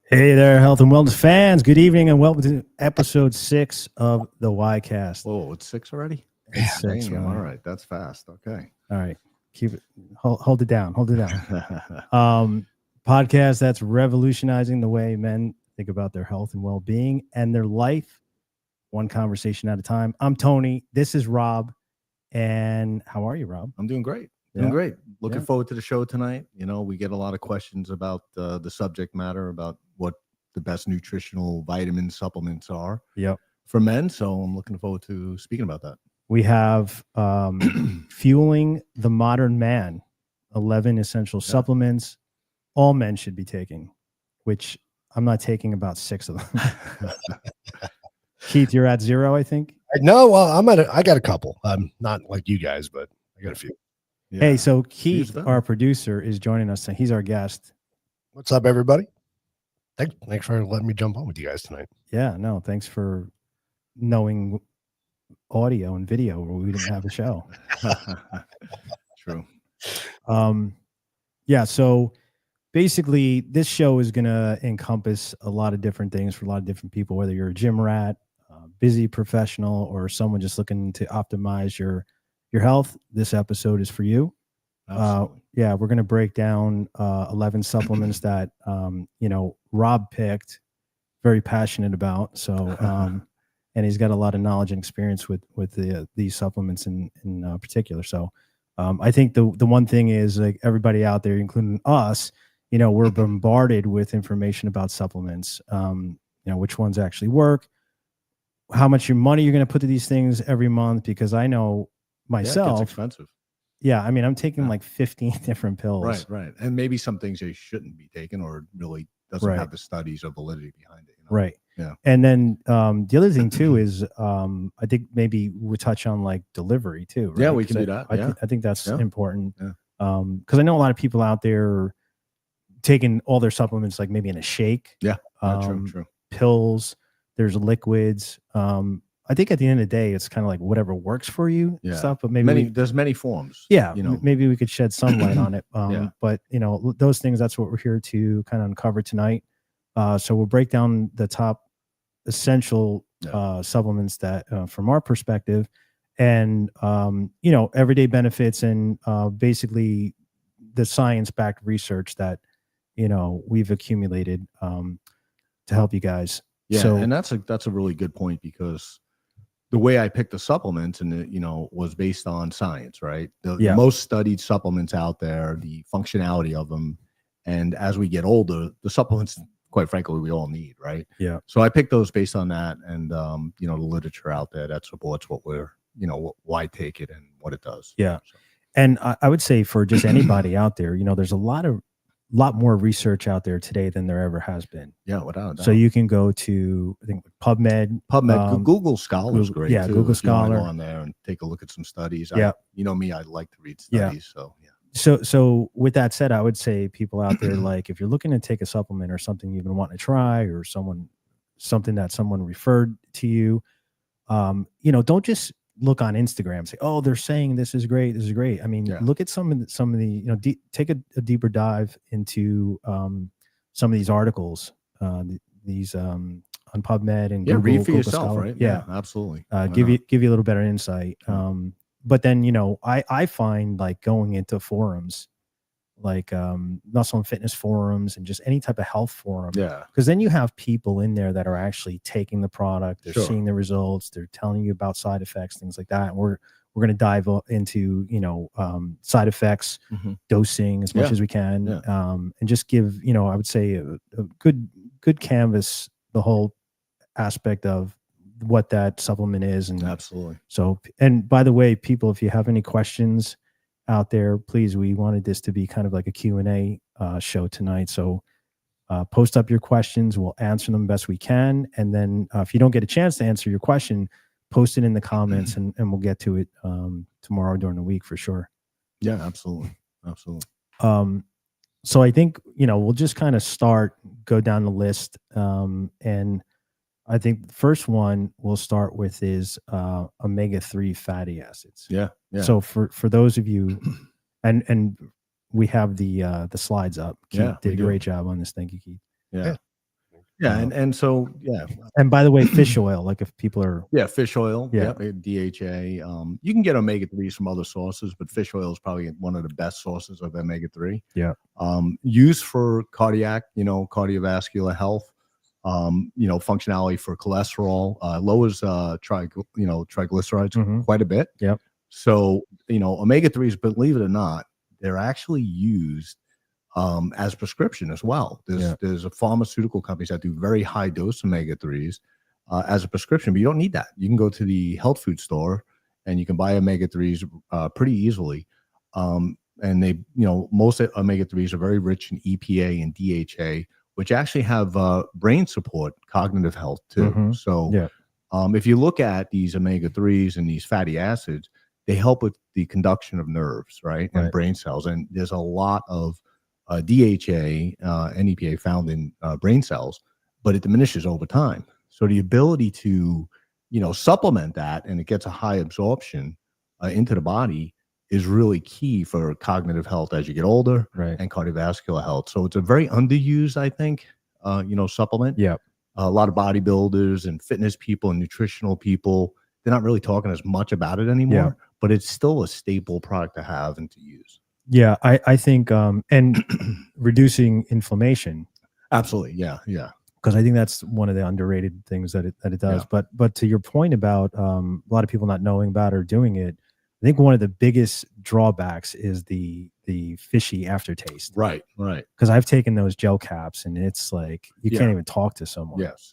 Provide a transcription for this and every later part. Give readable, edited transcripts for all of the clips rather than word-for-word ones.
Hey there, health and wellness fans. Good evening and welcome to episode 6 of the YCast. Whoa, it's 6 already? It's 6. Damn, all right, that's fast. Okay. All right. Keep it. Hold it down. Hold it down. Podcast that's revolutionizing the way men think about their health and well-being and their life, one conversation at a time. I'm Tony. This is Rob. And how are you, Rob? I'm doing great. Doing great. Looking forward to the show tonight. You know, we get a lot of questions about the subject matter, about what the best nutritional vitamin supplements are for men. So I'm looking forward to speaking about that. We have Fueling the Modern Man, 11 essential supplements all men should be taking, which I'm not taking about 6 of them. Keith, you're at 0, I think. No, well, I got a couple. I'm not like you guys, but I got a few. Yeah. Hey, so Keith, our producer, is joining us. He's our guest. What's up, everybody? Thanks for letting me jump on with you guys tonight. Yeah, no, thanks for knowing audio and video where we didn't have a show. True. Yeah, so basically this show is going to encompass a lot of different things for a lot of different people, whether you're a gym rat, busy professional, or someone just looking to optimize your health. This episode is for you. Yeah, we're going to break down 11 supplements that Rob picked, very passionate about. So and he's got a lot of knowledge and experience with these supplements in particular. So I think the one thing is, like, everybody out there, including us, we're bombarded with information about supplements. Which ones actually work, how much your money you're going to put to these things every month, because I know myself, it's expensive. Yeah, I mean, I'm taking like 15 different pills. Right. And maybe some things you shouldn't be taking, or really doesn't have the studies or validity behind it. Right. Yeah. And then the other thing too is I think maybe we touch on like delivery too. Right? Yeah, we can do that. I think that's important. Yeah. Because I know a lot of people out there taking all their supplements like maybe in a shake. Yeah. True. Pills. There's liquids. I think at the end of the day, it's kind of like whatever works for you stuff, but maybe there's many forms. Yeah. Maybe we could shed some light on it. But those things, that's what we're here to kind of uncover tonight. So we'll break down the top essential supplements that from our perspective, and everyday benefits, and basically the science-backed research that we've accumulated to help you guys. Yeah, so, and that's a really good point, because the way I picked the supplements, and it, was based on science, right? The most studied supplements out there, the functionality of them, and as we get older, the supplements, quite frankly, we all need, right? Yeah. So I picked those based on that, and the literature out there that supports what we're, why take it and what it does. Yeah. So. And I would say for just anybody out there, there's a lot more research out there today than there ever has been. Yeah, without a doubt. So you can go to, I think, PubMed. Google Scholar is great. Yeah, too, Google Scholar. Go on there and take a look at some studies. Yeah. Me, I like to read studies. So yeah. So with that said, I would say people out there, like, if you're looking to take a supplement or something you've been wanting to try, or something that someone referred to you, don't just look on Instagram and say, oh, they're saying this is great. I mean, look at some of the, take a deeper dive into some of these articles, these on PubMed and Google, read for Google yourself, Scholar. right? Yeah, absolutely. Give you a little better insight. But then, I find, like, going into forums, like muscle and fitness forums, and just any type of health forum. Yeah. Because then you have people in there that are actually taking the product, they're seeing the results, they're telling you about side effects, things like that. And we're going to dive into, side effects, dosing as much as we can, and just give, I would say a good canvas, the whole aspect of what that supplement is. And absolutely. So, and by the way, people, if you have any questions out there, please, we wanted this to be kind of like a Q&A show tonight. So post up your questions. We'll answer them best we can. And then if you don't get a chance to answer your question, post it in the comments, and we'll get to it tomorrow during the week for sure. Yeah, absolutely. So I think, we'll just kind of go down the list. And I think the first one we'll start with is omega-3 fatty acids. Yeah. So for those of you, and we have the slides up. Keith did a great job on this. Thank you, Keith. Yeah. Yeah, and so And by the way, fish oil, like if people are fish oil, Yeah. DHA. You can get omega-3s from other sources, but fish oil is probably one of the best sources of omega-3. Yeah. Used for cardiac, cardiovascular health, functionality for cholesterol, lowers triglycerides quite a bit. Yep. So, omega-3s, believe it or not, they're actually used as prescription as well. There's a pharmaceutical companies that do very high dose omega-3s as a prescription, but you don't need that. You can go to the health food store and you can buy omega-3s pretty easily. And they, most omega-3s are very rich in EPA and DHA, which actually have brain support, cognitive health too. So if you look at these omega-3s and these fatty acids, they help with the conduction of nerves, right? And brain cells. And there's a lot of DHA and EPA found in brain cells, but it diminishes over time. So the ability to, supplement that and it gets a high absorption into the body is really key for cognitive health as you get older and cardiovascular health. So it's a very underused, I think, supplement. Yeah. A lot of bodybuilders and fitness people and nutritional people, they're not really talking as much about it anymore, but it's still a staple product to have and to use. Yeah, I think and reducing inflammation. Absolutely, yeah. Because I think that's one of the underrated things that it does. But to your point about a lot of people not knowing about or doing it, I think one of the biggest drawbacks is the fishy aftertaste. Right. Because I've taken those gel caps and it's like you can't even talk to someone. Yes.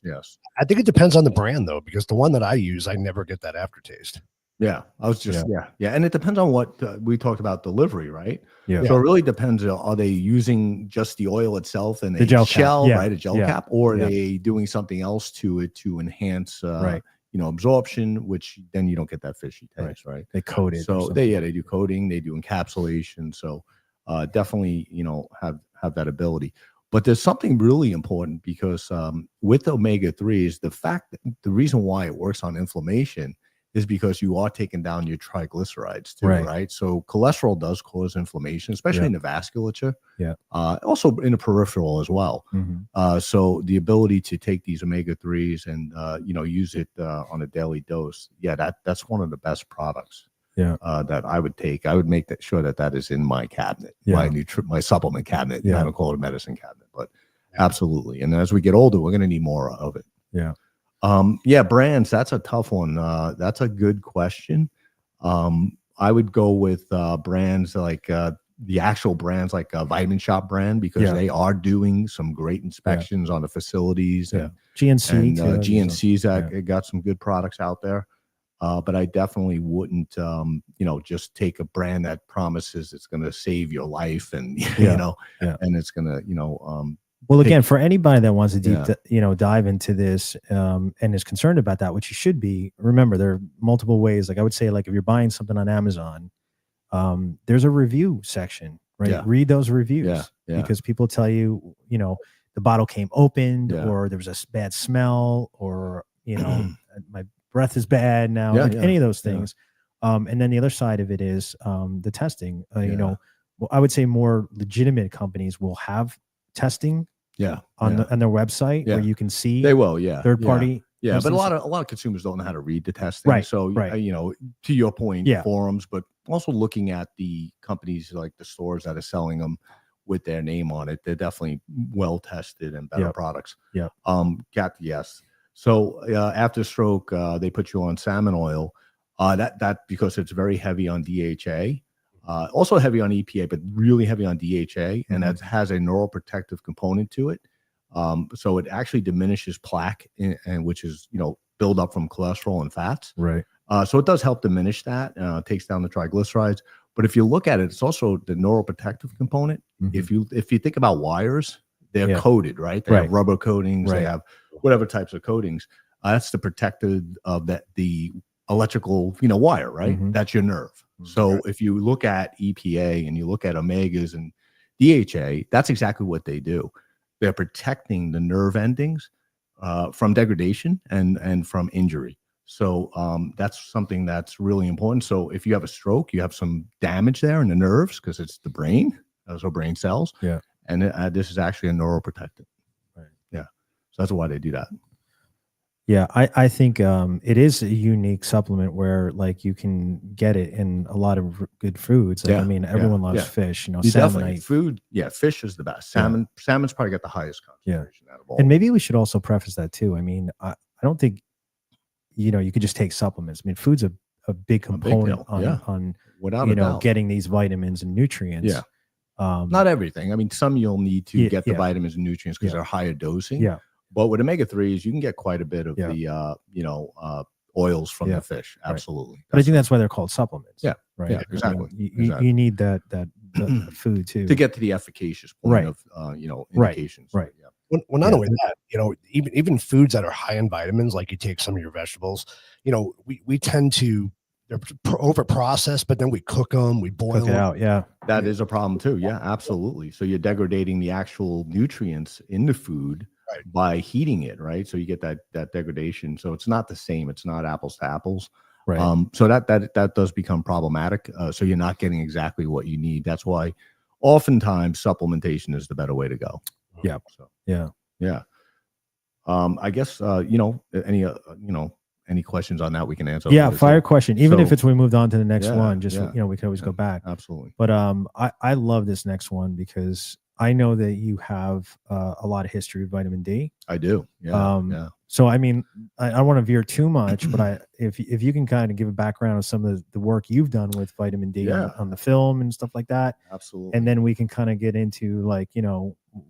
I think it depends on the brand though, because the one that I use, I never get that aftertaste. Yeah, I was just and it depends on what we talked about delivery, right? Yeah. So it really depends. Are they using just the oil itself and the gel shell, cap. right? A gel cap, or are they doing something else to it to enhance, absorption, which then you don't get that fishy taste, right? They coat it. So they do coating, they do encapsulation. So definitely, have that ability. But there's something really important because with omega-3s, the reason why it works on inflammation is because you are taking down your triglycerides too, right? So cholesterol does cause inflammation, especially in the vasculature. Yeah. Also in the peripheral as well. So the ability to take these omega-3s and use it on a daily dose, that's one of the best products. That I would take. I would make sure that is in my cabinet, my supplement cabinet. I don't call it a medicine cabinet, but absolutely. And as we get older, we're going to need more of it. Brands, that's a tough one. That's a good question. I would go with brands like the actual brands like Vitamin Shop brand, because they are doing some great inspections on the facilities. And GNC and too, GNC's got some good products out there. But I definitely wouldn't, just take a brand that promises it's going to save your life and, and it's going to, well, again, for anybody that wants to dive into this and is concerned about that, which you should be, remember, there are multiple ways. Like I would say, like if you're buying something on Amazon, there's a review section, right? Read those reviews because people tell you, the bottle came opened or there was a bad smell or, my breath is bad now, any of those things. And then the other side of it is the testing. Well, I would say more legitimate companies will have testing on their website where you can see they will third party but a lot of consumers don't know how to read the testing, so to your point, forums, but also looking at the companies like the stores that are selling them with their name on it, they're definitely well tested and better products. So after stroke, they put you on salmon oil, that because it's very heavy on DHA. Also heavy on EPA, but really heavy on DHA, and that has a neuroprotective component to it. So it actually diminishes plaque, and which is build up from cholesterol and fats. Right. So it does help diminish that. Takes down the triglycerides. But if you look at it, it's also the neuroprotective component. If you think about wires, they're coated, right? They have rubber coatings. They have whatever types of coatings. That's the protected of the electrical wire, right? That's your nerve. So if you look at EPA and you look at omegas and DHA, that's exactly what they do. They're protecting the nerve endings from degradation and from injury. So that's something that's really important. So if you have a stroke, you have some damage there in the nerves because it's the brain, those are brain cells. And this is actually a neuroprotectant. So that's why they do that. Yeah, I think it is a unique supplement where like you can get it in a lot of good foods. Like I mean, everyone loves fish. You know, salmon. Food. Yeah, fish is the best. Salmon's probably got the highest concentration out of all. And maybe we should also preface that too. I mean, I don't think you could just take supplements. I mean, food's a big component on without getting these vitamins and nutrients. Yeah. Not everything. I mean, some you'll need to get the vitamins and nutrients because they're higher dosing. Yeah. But with omega-3s, you can get quite a bit of the oils from the fish. Absolutely. But I think that's why they're called supplements. Yeah. Right. Yeah, exactly. I mean, you need that food too to get to the efficacious point of indications. Right. Yeah. Well, not only that, even foods that are high in vitamins, like you take some of your vegetables, we tend to, they're over processed, but then we cook them, we boil it out. Yeah. That is a problem too. Yeah, absolutely. So you're degrading the actual nutrients in the food by heating it, right? So you get that degradation. So it's not the same. It's not apples to apples. Right. So that does become problematic. So you're not getting exactly what you need. That's why oftentimes supplementation is the better way to go. Yeah. So yeah. I guess any questions on that we can answer. Yeah, fire question. Even if it's we moved on to the next one, just we can always go back. Absolutely. But I love this next one because I know that you have a lot of history with vitamin D. I do. Yeah. So I mean, I don't want to veer too much, but if you can kind of give a background of some of the work you've done with vitamin D on the film and stuff like that. Absolutely. And then we can kind of get into like,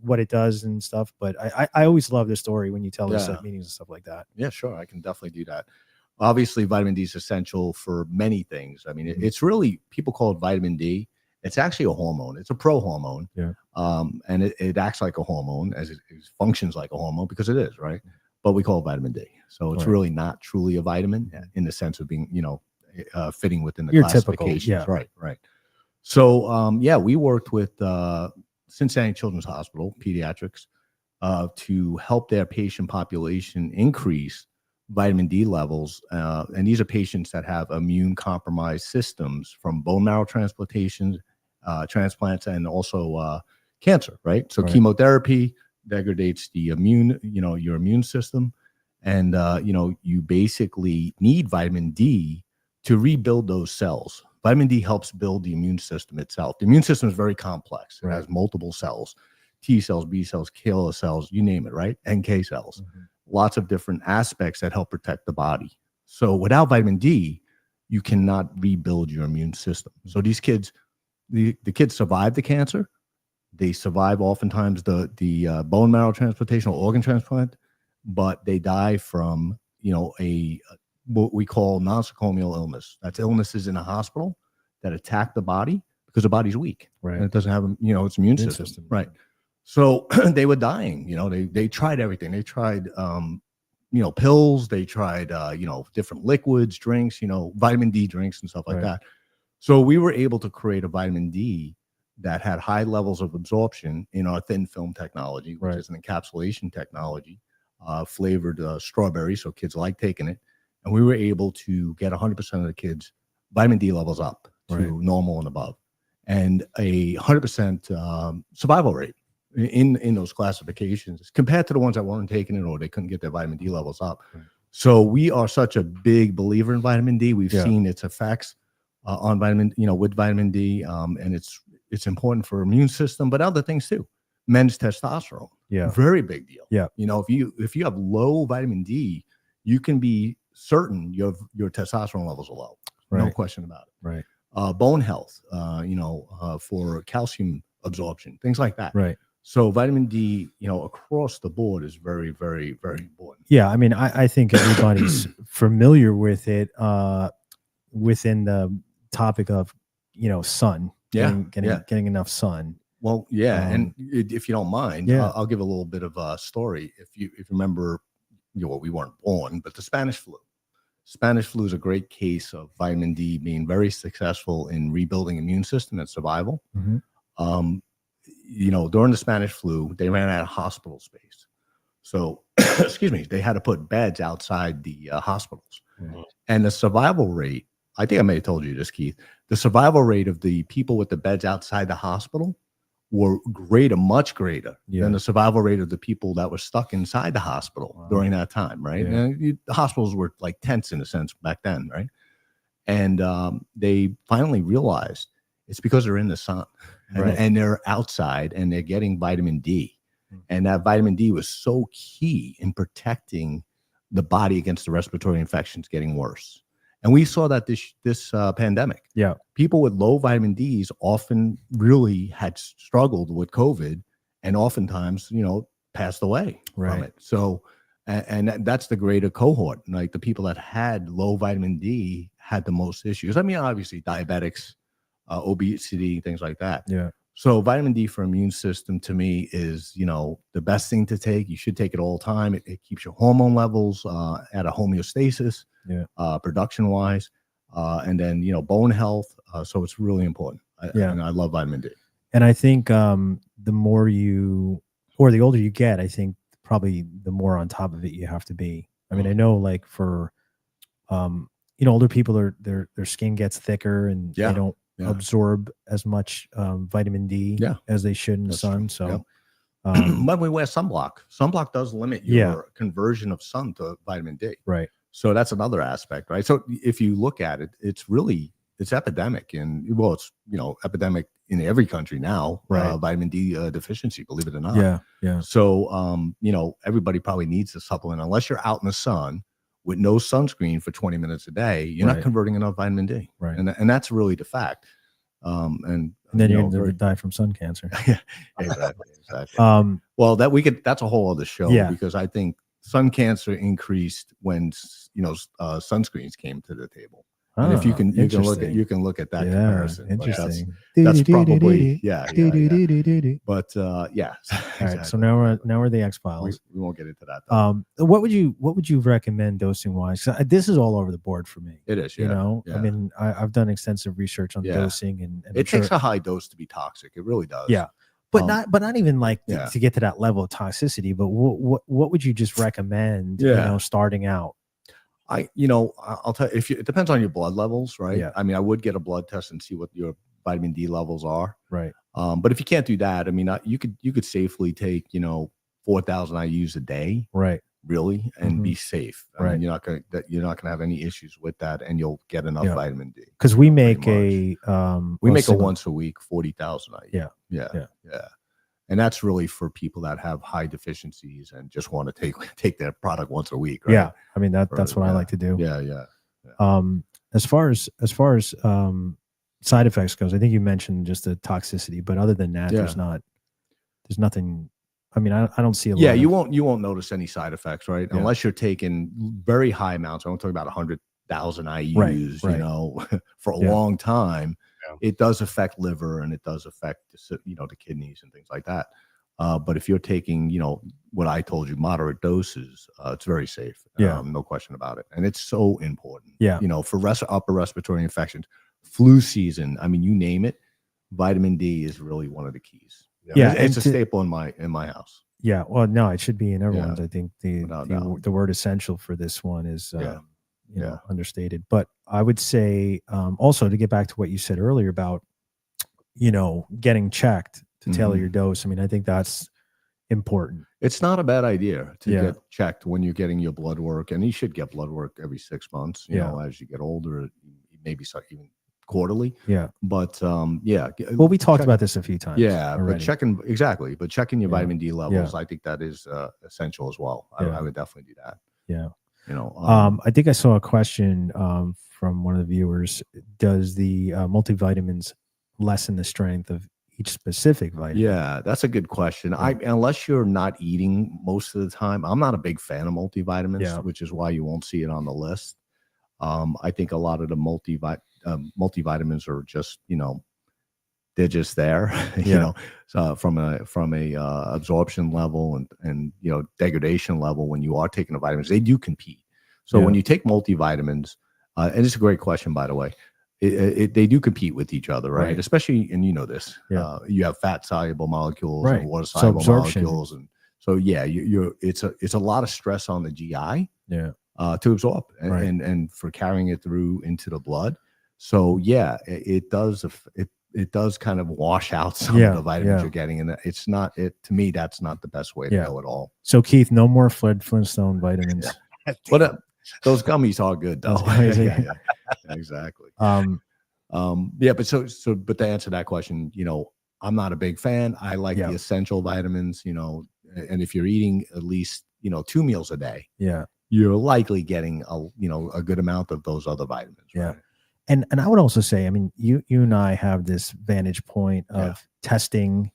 what it does and stuff. But I always love the story when you tell us at meetings and stuff like that. Yeah, sure. I can definitely do that. Obviously, vitamin D is essential for many things. I mean, it's really, people call it vitamin D. It's actually a hormone. It's a pro-hormone. Yeah. And it acts like a hormone, as it functions like a hormone, because it is, right? But we call it vitamin D. So it's really not truly a vitamin in the sense of being, fitting within the classifications. Typical, Right. So, we worked with Cincinnati Children's Hospital, pediatrics, to help their patient population increase vitamin D levels. And these are patients that have immune compromised systems from bone marrow transplantations, transplants, and also cancer, right? So chemotherapy degrades the your immune system. And, you basically need vitamin D to rebuild those cells. Vitamin D helps build the immune system itself. The immune system is very complex. It has multiple cells, T cells, B cells, killer cells, you name it, right? NK cells. Lots of different aspects that help protect the body. So without vitamin D, you cannot rebuild your immune system. So these kids, the kids survive the cancer. They survive oftentimes the bone marrow transplantation or organ transplant, but they die from, what we call nosocomial illness. That's illnesses in a hospital that attack the body because the body's weak. Right. And it doesn't have, its immune system. Right. So they were dying. They tried everything. They tried, pills. They tried, different liquids, drinks, vitamin D drinks and stuff like that. So we were able to create a vitamin D that had high levels of absorption in our thin film technology, which is an encapsulation technology, flavored strawberry. So kids like taking it. And we were able to get 100% of the kids' vitamin D levels up to normal and above, and a 100% survival rate in those classifications compared to the ones that weren't taking it or they couldn't get their vitamin D levels up. So we are such a big believer in vitamin D. We've seen its effects on with vitamin D, and it's important for immune system, but other things too. Men's testosterone, very big deal. If you have low vitamin D, you can be certain your testosterone levels are low. No question about it. Bone health, for calcium absorption, things like that. So vitamin D, across the board is very, very, very important. Yeah. I mean, I think everybody's familiar with it within the topic of, sun, getting enough sun. Well, and if you don't mind, I'll give a little bit of a story. If you remember, we weren't born, but the Spanish flu. Spanish flu is a great case of vitamin D being very successful in rebuilding immune system and survival. During the Spanish flu, they ran out of hospital space. So, excuse me, they had to put beds outside the hospitals. And the survival rate, I think I may have told you this, Keith, the survival rate of the people with the beds outside the hospital were greater, much greater Yeah. than the survival rate of the people that were stuck inside the hospital Wow. during that time, right? Yeah. And the hospitals were like tents in a sense back then, right? And they finally realized it's because they're in the sun and, Right. and they're outside and they're getting vitamin D. And that vitamin D was so key in protecting the body against the respiratory infections getting worse. And we saw that this pandemic. Yeah. People with low vitamin Ds often really had struggled with COVID and oftentimes, passed away from it. So, and that's the greater cohort. Like the people that had low vitamin D had the most issues. I mean, obviously diabetics, obesity, things like that. Yeah. So vitamin D for immune system to me is, the best thing to take. You should take it all the time. It keeps your hormone levels at a homeostasis, production wise, and then, bone health. So it's really important. And I love vitamin D. And I think the more the older you get, I think probably the more on top of it you have to be. I mean, I know like for, older people their skin gets thicker and they don't absorb as much vitamin D as they should in the sun. True. So but we wear sunblock. Sunblock does limit your conversion of sun to vitamin D. Right. So that's another aspect, right? So if you look at it, it's epidemic, and it's epidemic in every country now. Right. Vitamin D deficiency, believe it or not. Yeah. So everybody probably needs a supplement unless you're out in the sun with no sunscreen for 20 minutes a day. You're not converting enough vitamin D, right? And that's really the fact. And then you're going to die from sun cancer. Yeah, exactly. Well, that's a whole other show because I think sun cancer increased when sunscreens came to the table. And if you can look at that comparison. Interesting. That's probably But All right. So now we're the X-Files. We won't get into that though. What would you recommend dosing wise? This is all over the board for me. It is. I mean, I've done extensive research on dosing, and it takes a high dose to be toxic. It really does. Yeah. But not even like to get to that level of toxicity. But what would you just recommend? Starting out. I'll tell you, it depends on your blood levels, right? Yeah. I mean, I would get a blood test and see what your vitamin D levels are. Right. But if you can't do that, I mean, you could safely take 4,000 IUs a day. Right. Really, and be safe. I mean, you're not gonna have any issues with that, and you'll get enough vitamin D. Because we make a once a week 40,000 IU. Yeah. And that's really for people that have high deficiencies and just want to take their product once a week. Right? Yeah, I mean that's what I like to do. Yeah. As far as side effects goes, I think you mentioned just the toxicity, but other than that, there's nothing. I mean, I don't see a lot. Yeah, you won't notice any side effects, right? Yeah. Unless you're taking very high amounts. I'm talking about 100,000 IUs, for a long time. Yeah. It does affect liver and it does affect the kidneys and things like that. But if you're taking what I told you, moderate doses, it's very safe. No question about it. And it's so important. Yeah. For upper respiratory infections, flu season. I mean, you name it. Vitamin D is really one of the keys. Yeah, it's a staple in my house. Yeah, well, no, it should be in everyone's. I think the word essential for this one is understated. But I would say also to get back to what you said earlier about getting checked to tailor your dose. I mean, I think that's important. It's not a bad idea to get checked when you're getting your blood work, and you should get blood work every 6 months. You know, as you get older, maybe start even quarterly. Yeah. But well, we talked about this a few times. Yeah. Already. But checking your vitamin D levels, I think that is essential as well. I would definitely do that. Yeah. I think I saw a question from one of the viewers. Does the multivitamins lessen the strength of each specific vitamin? Yeah, that's a good question. Unless you're not eating most of the time, I'm not a big fan of multivitamins, which is why you won't see it on the list. I think a lot of the multivitamins are just they're just there so from a absorption level and degradation level. When you are taking the vitamins, they do compete. So when you take multivitamins, and it's a great question, by the way, they do compete with each other, right? Especially, and this, you have fat soluble molecules and water soluble molecules, and so it's a lot of stress on the GI to absorb and for carrying it through into the blood. So it does. it does kind of wash out some of the vitamins you're getting, and it's not it to me. That's not the best way to go at all. So Keith, no more Fred Flintstone vitamins. But those gummies are good, though. Yeah, exactly. But but to answer that question, I'm not a big fan. I like the essential vitamins, and if you're eating at least 2 meals a day, you're likely getting a good amount of those other vitamins. Right? And I would also say, I mean, you and I have this vantage point of testing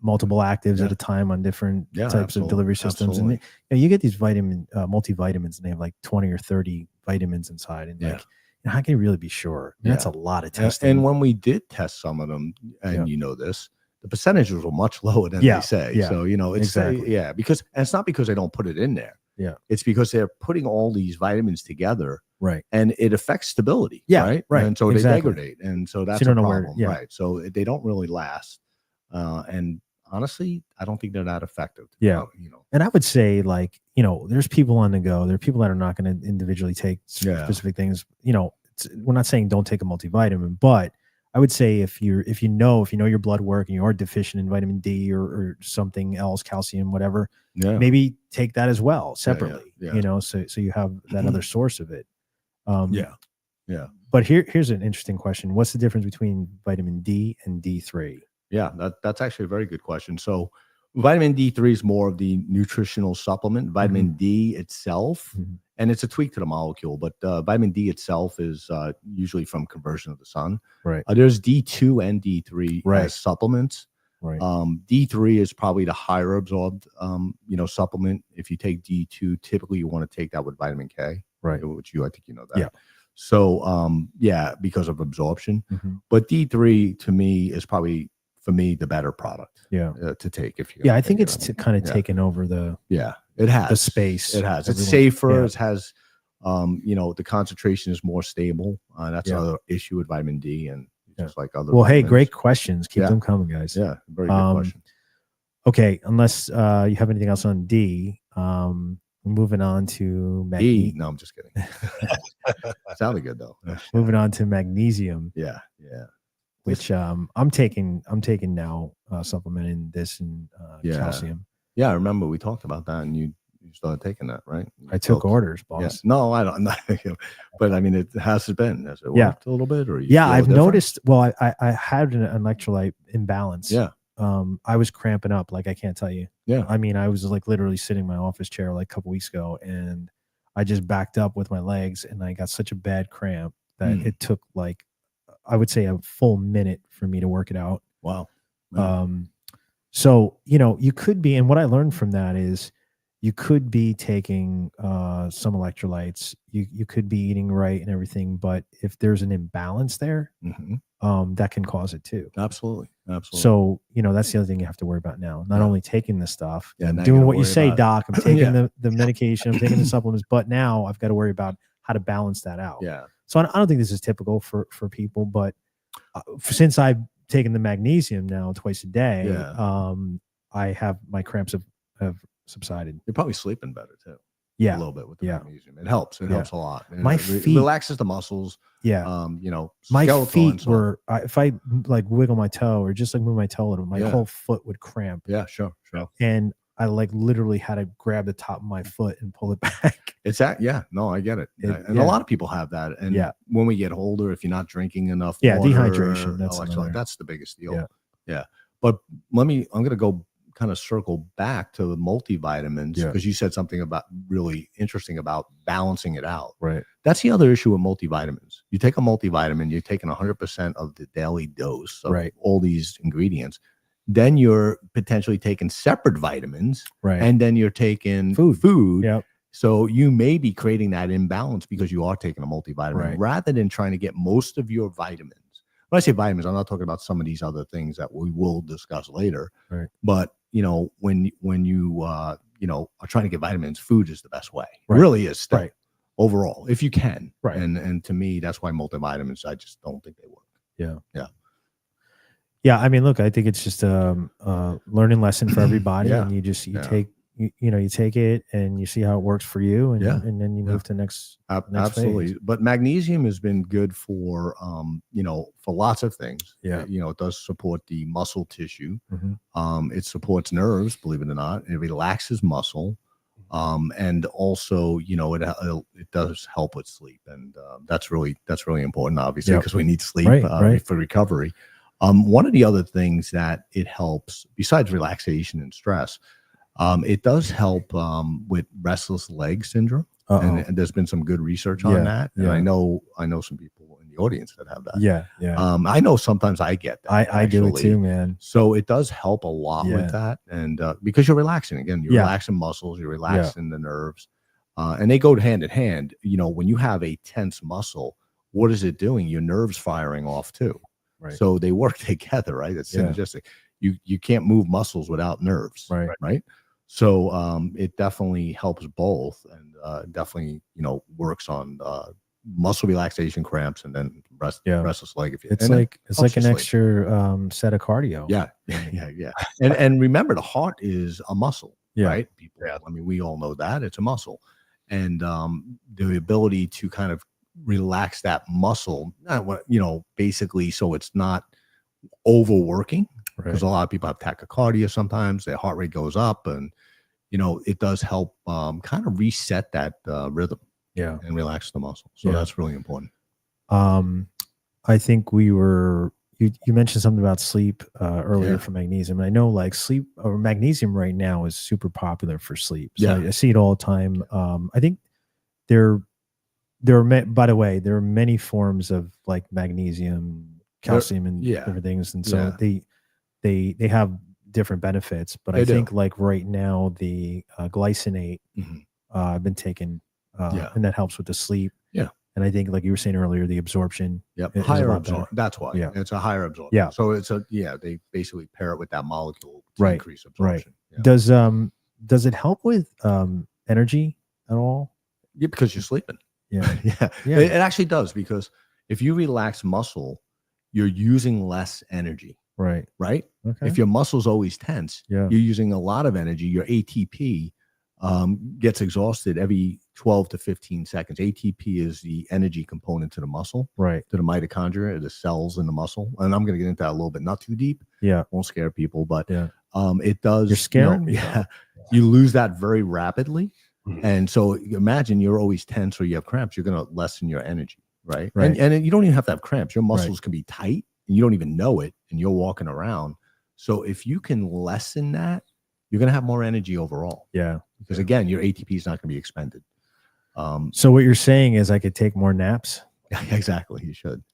multiple actives at a time on different types of delivery systems. And you get these multivitamins, and they have like 20 or 30 vitamins inside. And like, how can you really be sure? I mean, that's a lot of testing. And when we did test some of them, and this, the percentages were much lower than they say. So, it's because, and it's not because they don't put it in there. It's because they're putting all these vitamins together. Right. And it affects stability. Right. And so they degrade. And so that's a problem. Right. So they don't really last. And honestly, I don't think they're that effective. And I would say, like, there's people on the go. There are people that are not going to individually take specific things. We're not saying don't take a multivitamin, but I would say if you know your blood work and you are deficient in vitamin D or something else, calcium, whatever, maybe take that as well separately. So you have that other source of it. But here's an interesting question. What's the difference between vitamin D and D3? Yeah, that's actually a very good question. So vitamin D3 is more of the nutritional supplement. Vitamin D itself, and it's a tweak to the molecule, but vitamin D itself is usually from conversion of the sun. Right. There's D2 and D3 as supplements. Right. D3 is probably the higher absorbed, supplement. If you take D2, typically you want to take that with vitamin K. Right. Which I think you know that. Yeah. So, because of absorption. But D3 to me is probably, for me, the better product to take. I think it's kind of taken over the it has the space. It has. It's safer. It has, the concentration is more stable. That's another issue with vitamin D, and just like other. Well, hey, great questions. Keep them coming, guys. Yeah, very good question. Okay, unless you have anything else on D, moving on to magnesium. No, I'm just kidding. Sounded good though. Moving on to magnesium. Yeah. Which I'm taking now, supplementing this and calcium. Yeah, I remember we talked about that, and you started taking that, right? I took orders, boss. Yeah. No, I don't. But I mean, has it worked a little bit, or I've noticed. Well, I had an electrolyte imbalance. Yeah. I was cramping up, like I can't tell you. Yeah. I mean, I was like literally sitting in my office chair like a couple weeks ago, and I just backed up with my legs, and I got such a bad cramp that it took like, I would say, a full minute for me to work it out. Wow. So, you could be, and what I learned from that is you could be taking some electrolytes, you could be eating right and everything, but if there's an imbalance there, that can cause it too. Absolutely. So, that's the other thing you have to worry about now. Not only taking the stuff, doing what you say, Doc, I'm taking the medication, I'm taking the supplements, but now I've got to worry about how to balance that out. Yeah. So I don't think this is typical for people, but since I've taken the magnesium now twice a day, I have, my cramps have subsided. You're probably sleeping better too. Yeah. A little bit with the magnesium. It helps. It helps a lot. And my feet relaxes the muscles. Yeah. My feet were, if I like wiggle my toe or just like move my toe a little, my whole foot would cramp. Yeah, sure. And I like literally had to grab the top of my foot and pull it back. It's that. Yeah. No, I get it. And a lot of people have that. And when we get older, if you're not drinking enough water, dehydration, that's the biggest deal. Yeah. But I'm going to go kind of circle back to the multivitamins, because you said something about really interesting about balancing it out. Right. That's the other issue with multivitamins. You take a multivitamin, you're taking 100% of the daily dose of all these ingredients. Then you're potentially taking separate vitamins, and then you're taking food. Yep. So you may be creating that imbalance because you are taking a multivitamin rather than trying to get most of your vitamins. When I say vitamins, I'm not talking about some of these other things that we will discuss later. Right. But when you are trying to get vitamins, food is the best way. It really is. Still, overall, if you can. Right. And to me, that's why multivitamins, I just don't think they work. Yeah. Yeah, I mean, look, I think it's just a learning lesson for everybody, and you take you take it and you see how it works for you, and and then you move to next absolutely phase. But magnesium has been good for for lots of things. Yeah. It does support the muscle tissue. Mm-hmm. It supports nerves, believe it or not. It relaxes muscle. And also, it does help with sleep, and that's really important, obviously, because we need sleep for recovery. One of the other things that it helps, besides relaxation and stress, it does help with restless leg syndrome, and there's been some good research on that. And I know some people in the audience that have that. Yeah. I know sometimes I get that. I do it too, man. So it does help a lot with that, and because you're relaxing again, you're relaxing muscles, you're relaxing the nerves, and they go hand in hand. When you have a tense muscle, what is it doing? Your nerves firing off too. Right. So they work together, right? It's synergistic. You can't move muscles without nerves, right? So it definitely helps both, and definitely works on muscle relaxation, cramps, and then restless leg. It's like an extra set of cardio. Yeah. And remember, the heart is a muscle, right? People, I mean, we all know that it's a muscle, and the ability to kind of relax that muscle, basically, so it's not overworking. Because a lot of people have tachycardia sometimes, their heart rate goes up, and it does help kind of reset that rhythm, and relax the muscle. So that's really important. I think you mentioned something about sleep earlier for magnesium, and I know like sleep or magnesium right now is super popular for sleep. So I see it all the time. I think there are, by the way, there are many forms of like magnesium, calcium, and different things, and so they have different benefits. But I think like right now the glycinate I've been taking, and that helps with the sleep. And I think, like you were saying earlier, the absorption. Higher absorption. That's why. It's a higher absorption. So they basically pair it with that molecule to increase absorption. Does it help with energy at all? Yeah, because you're sleeping. It actually does, because if you relax muscle, you're using less energy. Right. Okay. If your muscle's always tense, you're using a lot of energy. Your ATP gets exhausted every 12 to 15 seconds. ATP is the energy component to the muscle, to the mitochondria, the cells in the muscle. And I'm going to get into that a little bit, not too deep. Won't scare people, but it does. You're scaring me. You lose that very rapidly. And so imagine you're always tense or you have cramps, you're going to lessen your energy, right? And you don't even have to have cramps. Your muscles can be tight and you don't even know it, and you're walking around. So if you can lessen that, you're going to have more energy overall. Because again, your ATP is not going to be expended. So what you're saying is I could take more naps? Exactly. You should.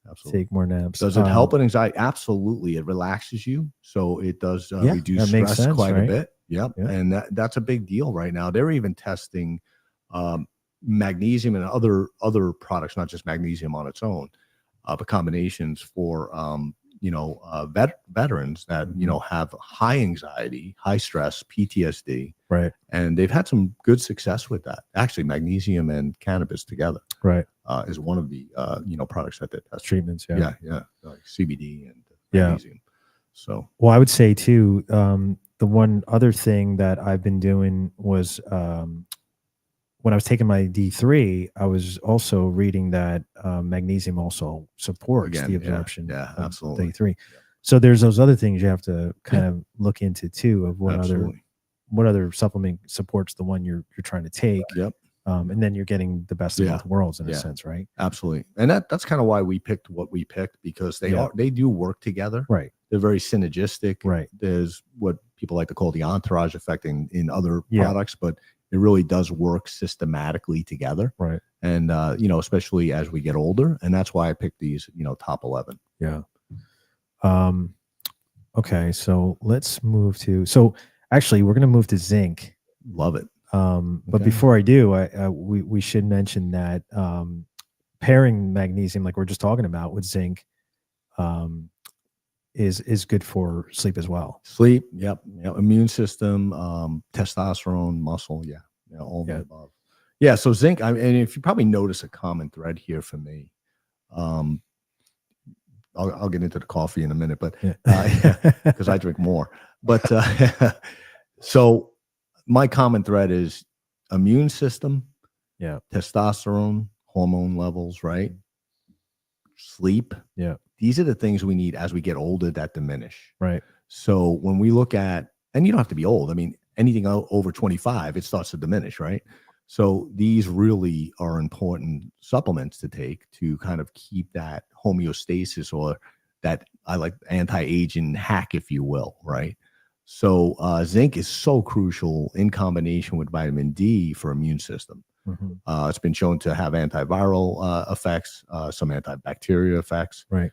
Absolutely. Take more naps. Does it help with anxiety? Absolutely. It relaxes you. So it does reduce stress quite a bit. And that's a big deal right now. They're even testing magnesium and other products, not just magnesium on its own, but combinations for veterans that have high anxiety, high stress, PTSD, and they've had some good success with that. Actually, magnesium and cannabis together, is one of the products that they test. Treatments, like CBD and magnesium. So, well, I would say too, the one other thing that I've been doing was when I was taking my D3, I was also reading that magnesium also supports the absorption of absolutely. D3. So there's those other things you have to kind of look into too, of what other supplement supports the one you're trying to take. And then you're getting the best of both worlds in a sense, right? Absolutely. And that's kind of why we picked what we picked, because they do work together. They're very synergistic. There's what people like to call the entourage effect in other products, but it really does work systematically together. And, especially as we get older. And that's why I picked these, top 11. Okay. So let's move to, actually we're going to move to zinc. Love it. But before I do, we should mention that pairing magnesium, like we're just talking about, with zinc, is good for sleep as well. Sleep, immune system, testosterone, muscle, all the above. So zinc. And if you probably notice a common thread here for me, I'll get into the coffee in a minute, but because I drink more. But so my common thread is immune system, testosterone, hormone levels, right? Sleep. Yeah. These are the things we need as we get older that diminish. Right. So when we look at, and you don't have to be old. I mean, anything over 25, it starts to diminish, right? So these really are important supplements to take to kind of keep that homeostasis, or that I like anti-aging hack, if you will, right? So zinc is so crucial in combination with vitamin D for immune system. It's been shown to have antiviral effects, some antibacterial effects. Right.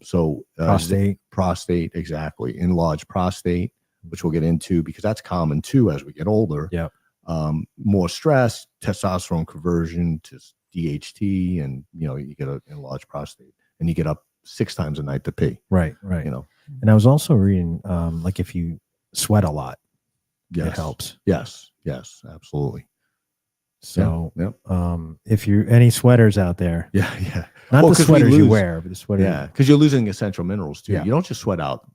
So prostate, exactly. Enlarged prostate, which we'll get into because that's common too as we get older. Yeah. More stress, testosterone conversion to DHT, and you get an enlarged prostate, and you get up 6 times a night to pee. Right. And I was also reading, like if you sweat a lot, it helps. Yes, absolutely. So, if you're any sweaters out there, not the sweaters you wear, but the sweaters, because you're losing essential minerals too. Yeah. You don't just sweat out,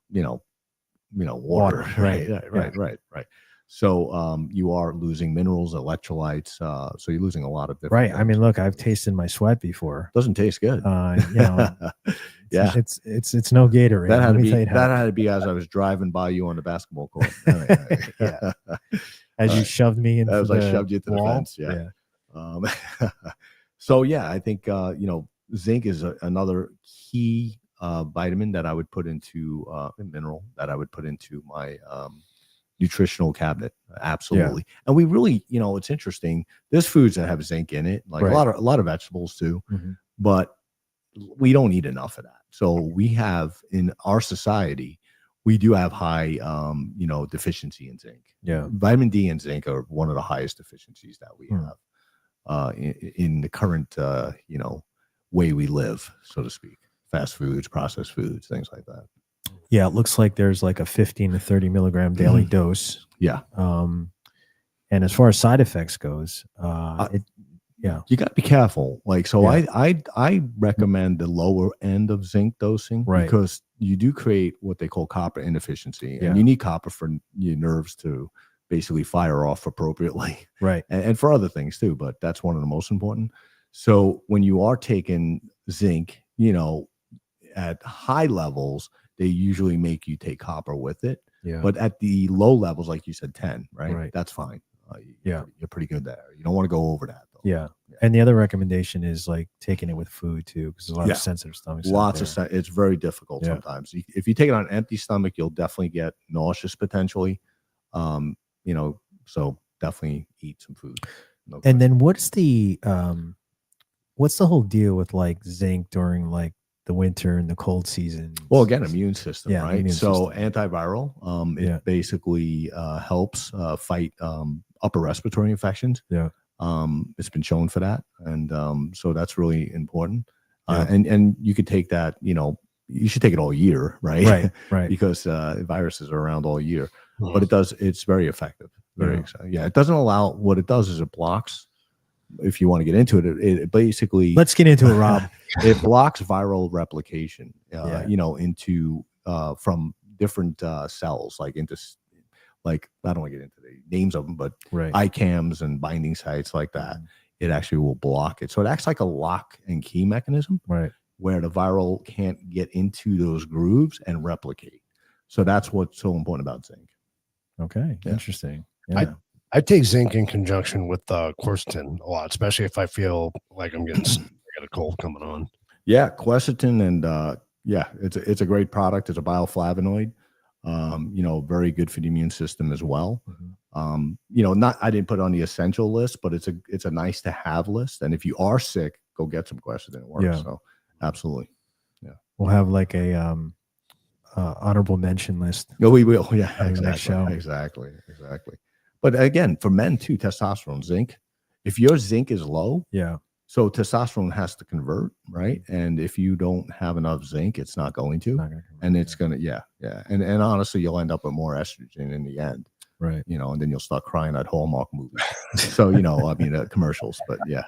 water. Right. So you are losing minerals, electrolytes. So you're losing a lot of different. Right. I mean, look, I've tasted my sweat before. Doesn't taste good. It's no Gatorade. That had to be as I was driving by you on the basketball court. As you shoved me into as I shoved you to the fence. So I think zinc is another key vitamin that I would put into a mineral that I would put into my nutritional cabinet. Absolutely. And we really, it's interesting. There's foods that have zinc in it, like a lot of vegetables too, but we don't eat enough of that. So we have in our society, we do have high, deficiency in zinc. Yeah. Vitamin D and zinc are one of the highest deficiencies that we have in the current, way we live, so to speak. Fast foods, processed foods, things like that. Yeah. It looks like there's like a 15 to 30 milligram daily dose. Yeah. And as far as side effects goes, you got to be careful. I recommend the lower end of zinc dosing, because you do create what they call copper inefficiency, and you need copper for your nerves to basically fire off appropriately, right? And for other things too, but that's one of the most important. So when you are taking zinc, at high levels, they usually make you take copper with it. Yeah. But at the low levels, like you said, 10, right? That's fine. You're pretty good there. You don't want to go over that. Yeah. And the other recommendation is like taking it with food too, because there's a lot of sensitive stomachs. It's very difficult sometimes. If you take it on an empty stomach, you'll definitely get nauseous potentially. So definitely eat some food. And then what's the whole deal with like zinc during like the winter and the cold season? Well, again, immune system, right? Immune system. Antiviral, it basically helps fight upper respiratory infections. Yeah. It's been shown for that. And so that's really important. And you could take that, you should take it all year, right? Right. Because viruses are around all year. But it's very effective. Very exciting. Yeah. It doesn't allow, what it does is it blocks, if you want to get into it, it basically, let's get into it, Rob. It blocks viral replication, into from different cells, like into, like, I don't want to get into the names of them, but ICAMs and binding sites like that. It actually will block it. So it acts like a lock and key mechanism, where the viral can't get into those grooves and replicate. So that's what's so important about zinc. Okay. Interesting. Yeah. I take zinc in conjunction with quercetin a lot, especially if I feel like I got a cold coming on. Yeah, quercetin, and it's a great product. It's a bioflavonoid. Very good for the immune system as well. I didn't put it on the essential list, but it's a nice to have list. And if you are sick, go get some quercetin. It works. Yeah. So absolutely. Yeah. We'll have like a honorable mention list. No, we will. Yeah, exactly. But again, for men too, testosterone, zinc. If your zinc is low, so testosterone has to convert, right? And if you don't have enough zinc, it's not going to, and it's gonna, and honestly, you'll end up with more estrogen in the end, right? And then you'll start crying at Hallmark movies. So commercials, but yeah.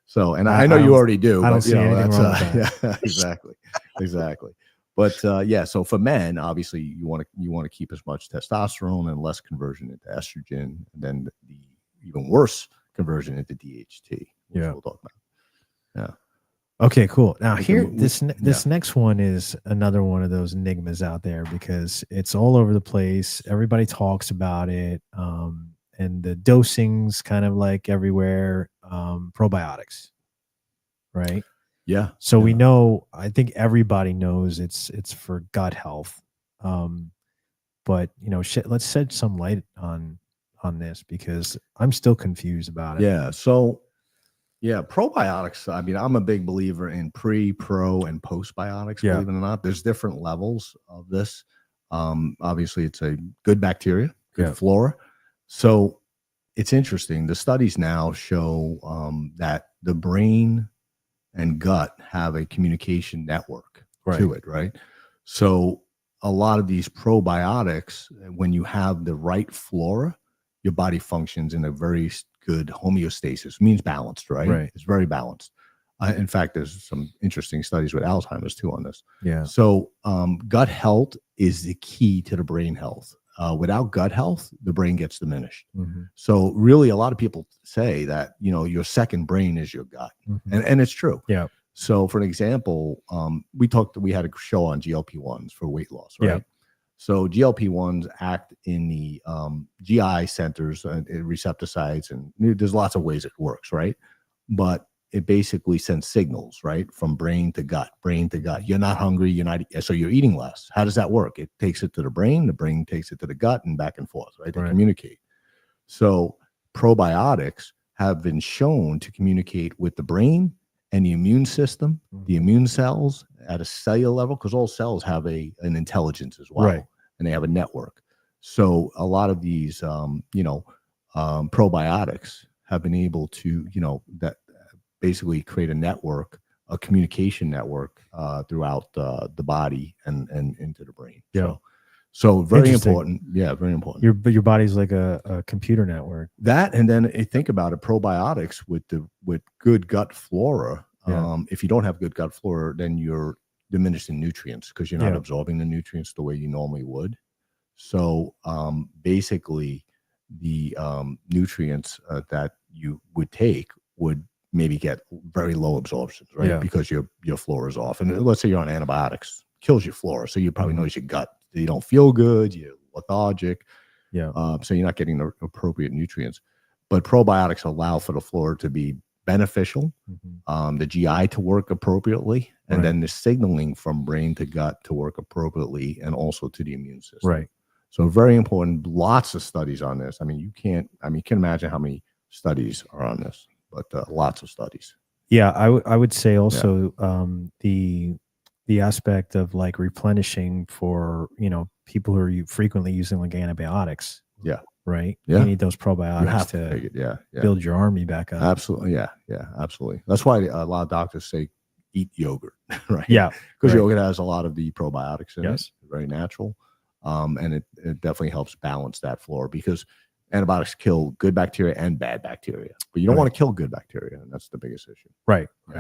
So, and I know you already do. I don't see anything wrong with that. Exactly. But yeah, so for men, obviously you want to keep as much testosterone and less conversion into estrogen, and then the even worse conversion into DHT, which we'll talk about. Yeah. Okay, cool. Now this next one is another one of those enigmas out there because it's all over the place. Everybody talks about it, and the dosing's kind of like everywhere. Probiotics, right? Yeah. So we know, I think everybody knows it's for gut health. But let's shed some light on this because I'm still confused about it. Yeah. So yeah, probiotics. I mean, I'm a big believer in pre, pro, and postbiotics, believe it or not. There's different levels of this. Obviously it's a good bacteria, good flora. So it's interesting. The studies now show that the brain and gut have a communication network to it, right? So a lot of these probiotics, when you have the right flora, your body functions in a very good homeostasis, means balanced, right? It's very balanced. In fact, there's some interesting studies with Alzheimer's too on this. Yeah. So gut health is the key to the brain health. Without gut health, the brain gets diminished. So really, a lot of people say that, your second brain is your gut. And it's true. Yeah. So for an example, we had a show on GLP-1s for weight loss, right? Yeah. So GLP-1s act in the GI centers and receptor sites, and there's lots of ways it works, right? But it basically sends signals, right, from brain to gut. You're not hungry, so you're eating less. How does that work? It takes it to the brain takes it to the gut, and back and forth, right? They communicate. So probiotics have been shown to communicate with the brain and the immune system, the immune cells at a cellular level, because all cells have an intelligence as well, and they have a network. So a lot of these, probiotics have been able to, that basically create a network, a communication network throughout the body and into the brain. Yeah. So very important. Yeah, very important. Your body's like a computer network. That, and then think about it, probiotics with good gut flora. If you don't have good gut flora, then you're diminished in nutrients because you're not absorbing the nutrients the way you normally would. So basically, the nutrients that you would take would maybe get very low absorptions, right? Because your flora is off. And let's say you're on antibiotics, kills your flora. So you probably notice your gut, you don't feel good, you're lethargic. So you're not getting the appropriate nutrients. But probiotics allow for the flora to be beneficial, the GI to work appropriately, and then the signaling from brain to gut to work appropriately, and also to the immune system. So very important. Lots of studies on this. I mean, you can imagine how many studies are on this, but lots of studies. Yeah, I would say also the aspect of like replenishing for people who are frequently using like antibiotics. Right. Yeah. You need those probiotics to build your army back up. Absolutely. Yeah. Absolutely. That's why a lot of doctors say eat yogurt, right? Yeah. Because yogurt has a lot of the probiotics in it. Very natural. And it definitely helps balance that flora, because antibiotics kill good bacteria and bad bacteria, but you don't want to kill good bacteria, and that's the biggest issue. Right. Go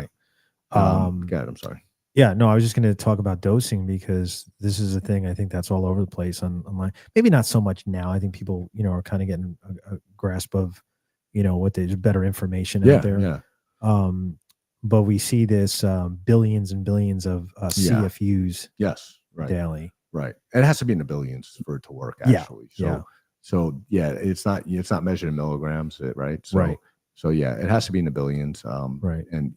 ahead, I'm sorry. Yeah, no, I was just going to talk about dosing because this is a thing I think that's all over the place online. Maybe not so much now. I think people, are kind of getting a grasp of, what there's better information out there. Yeah. But we see this billions and billions of CFUs daily. Right. It has to be in the billions for it to work, actually. So it's not measured in milligrams, right? So it has to be in the billions. And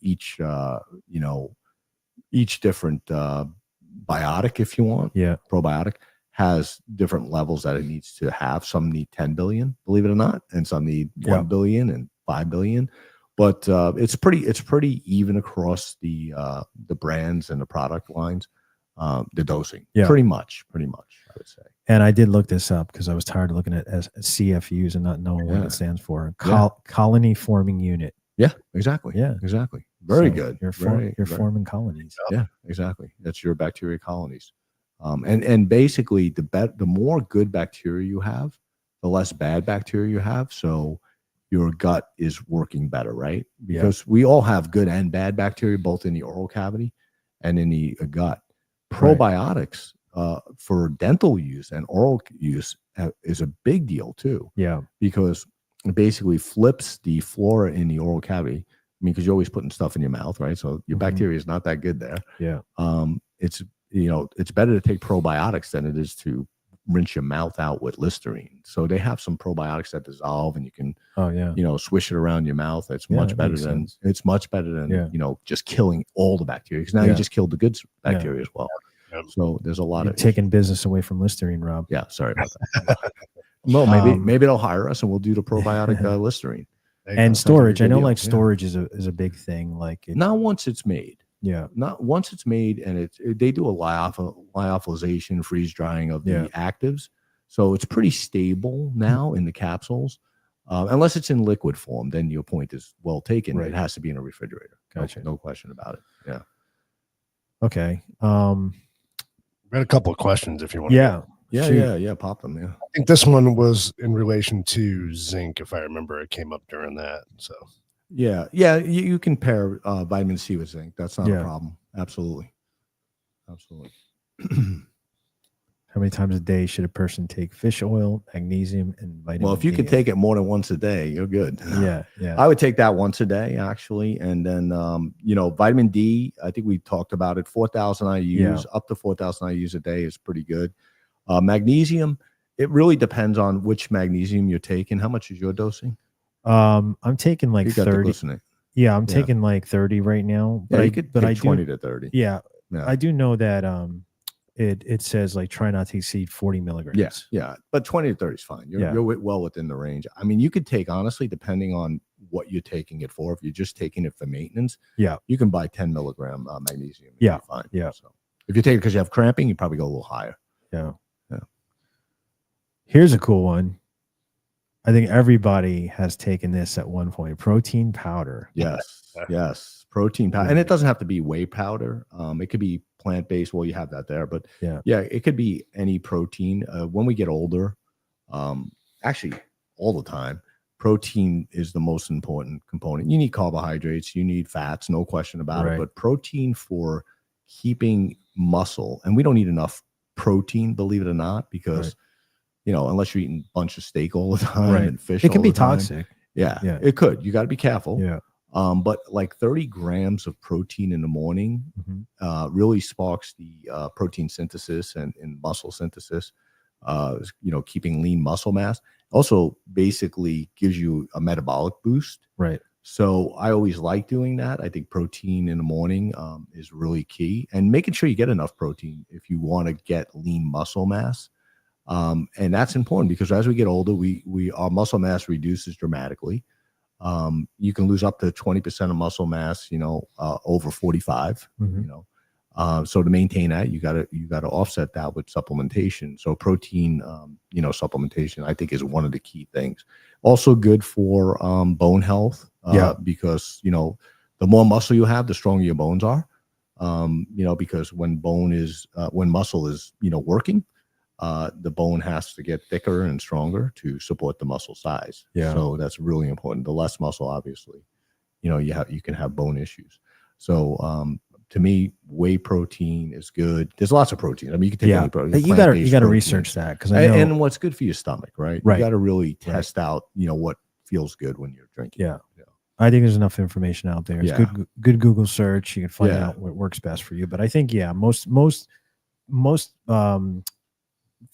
each different biotic, if you want, probiotic, has different levels that it needs to have. Some need 10 billion, believe it or not, and some need 1 billion and 5 billion. But it's pretty even across the brands and the product lines. The dosing, pretty much, I would say. And I did look this up because I was tired of looking at as CFUs and not knowing what it stands for. Colony forming unit. Yeah, exactly. Yeah, exactly. Very good. You're forming colonies. Yeah, exactly. That's your bacteria colonies. And basically, the more good bacteria you have, the less bad bacteria you have. So your gut is working better, right? Because we all have good and bad bacteria, both in the oral cavity and in the gut. Probiotics for dental use and oral use is a big deal too. Yeah. Because it basically flips the flora in the oral cavity. I mean, because you're always putting stuff in your mouth, right? So your bacteria is not that good there. Yeah. It's it's better to take probiotics than it is to rinse your mouth out with Listerine. So they have some probiotics that dissolve, and you can swish it around your mouth. It's much better than just killing all the bacteria, because now you just killed the good bacteria as well. So there's a lot of taking business away from Listerine, Rob. Yeah, sorry about that. Well, maybe they'll hire us and we'll do the probiotic Listerine. And storage. I know like storage is a big thing. Like not once it's made. Yeah. Not once it's made, and they do a lyophilization, freeze drying of the actives. So it's pretty stable now in the capsules. Unless it's in liquid form, then your point is well taken. Right. It has to be in a refrigerator. Gotcha. No question about it. Yeah. Okay. We had a couple of questions if you want. Yeah. Pop them. Yeah. I think this one was in relation to zinc, if I remember. It came up during that. So. Yeah. You can pair vitamin C with zinc. That's not a problem. Absolutely. How many times a day should a person take fish oil, magnesium, and vitamin D? Well, if you can take it more than once a day, you're good. Yeah. I would take that once a day, actually. And then, vitamin D, I think we talked about it, 4,000 IUs, up to 4,000 IUs a day is pretty good. Magnesium, it really depends on which magnesium you're taking. How much is your dosing? I'm taking like 30. Yeah, I'm taking like 30 right now. But I could take 20 to 30. Yeah. I do know that it says like try not to exceed 40 milligrams. Yeah. But 20 to 30 is fine. You're well within the range. I mean, you could take, honestly, depending on what you're taking it for. If you're just taking it for maintenance, you can buy 10 milligram magnesium. Yeah. Fine. Yeah. So if you take it because you have cramping, you probably go a little higher. Yeah. Here's a cool one. I think everybody has taken this at one point. Protein powder. Yes. Protein powder. And it doesn't have to be whey powder. It could be plant-based. Well, you have that there. But it could be any protein. When we get older, actually all the time, protein is the most important component. You need carbohydrates. You need fats. No question about it. But protein for keeping muscle. And we don't need enough protein, believe it or not, because unless you're eating a bunch of steak all the time and fish, it can be toxic. Yeah, it could. You got to be careful. Yeah. But like 30 grams of protein in the morning really sparks the protein synthesis and muscle synthesis. Keeping lean muscle mass also basically gives you a metabolic boost. Right. So I always like doing that. I think protein in the morning is really key, and making sure you get enough protein if you want to get lean muscle mass. And that's important because as we get older, our muscle mass reduces dramatically. You can lose up to 20% of muscle mass, over 45, so to maintain that, you gotta offset that with supplementation. So protein, supplementation, I think is one of the key things. Also good for, bone health, because, the more muscle you have, the stronger your bones are, because when muscle is, working, the bone has to get thicker and stronger to support the muscle size. Yeah. So that's really important. The less muscle, obviously, you can have bone issues. So to me, whey protein is good. There's lots of protein. I mean, you can take any protein. You got to research that because I know. And what's good for your stomach, right? You got to really test out, what feels good when you're drinking. Yeah. I think there's enough information out there. It's good Google search. You can find out what works best for you. But I think most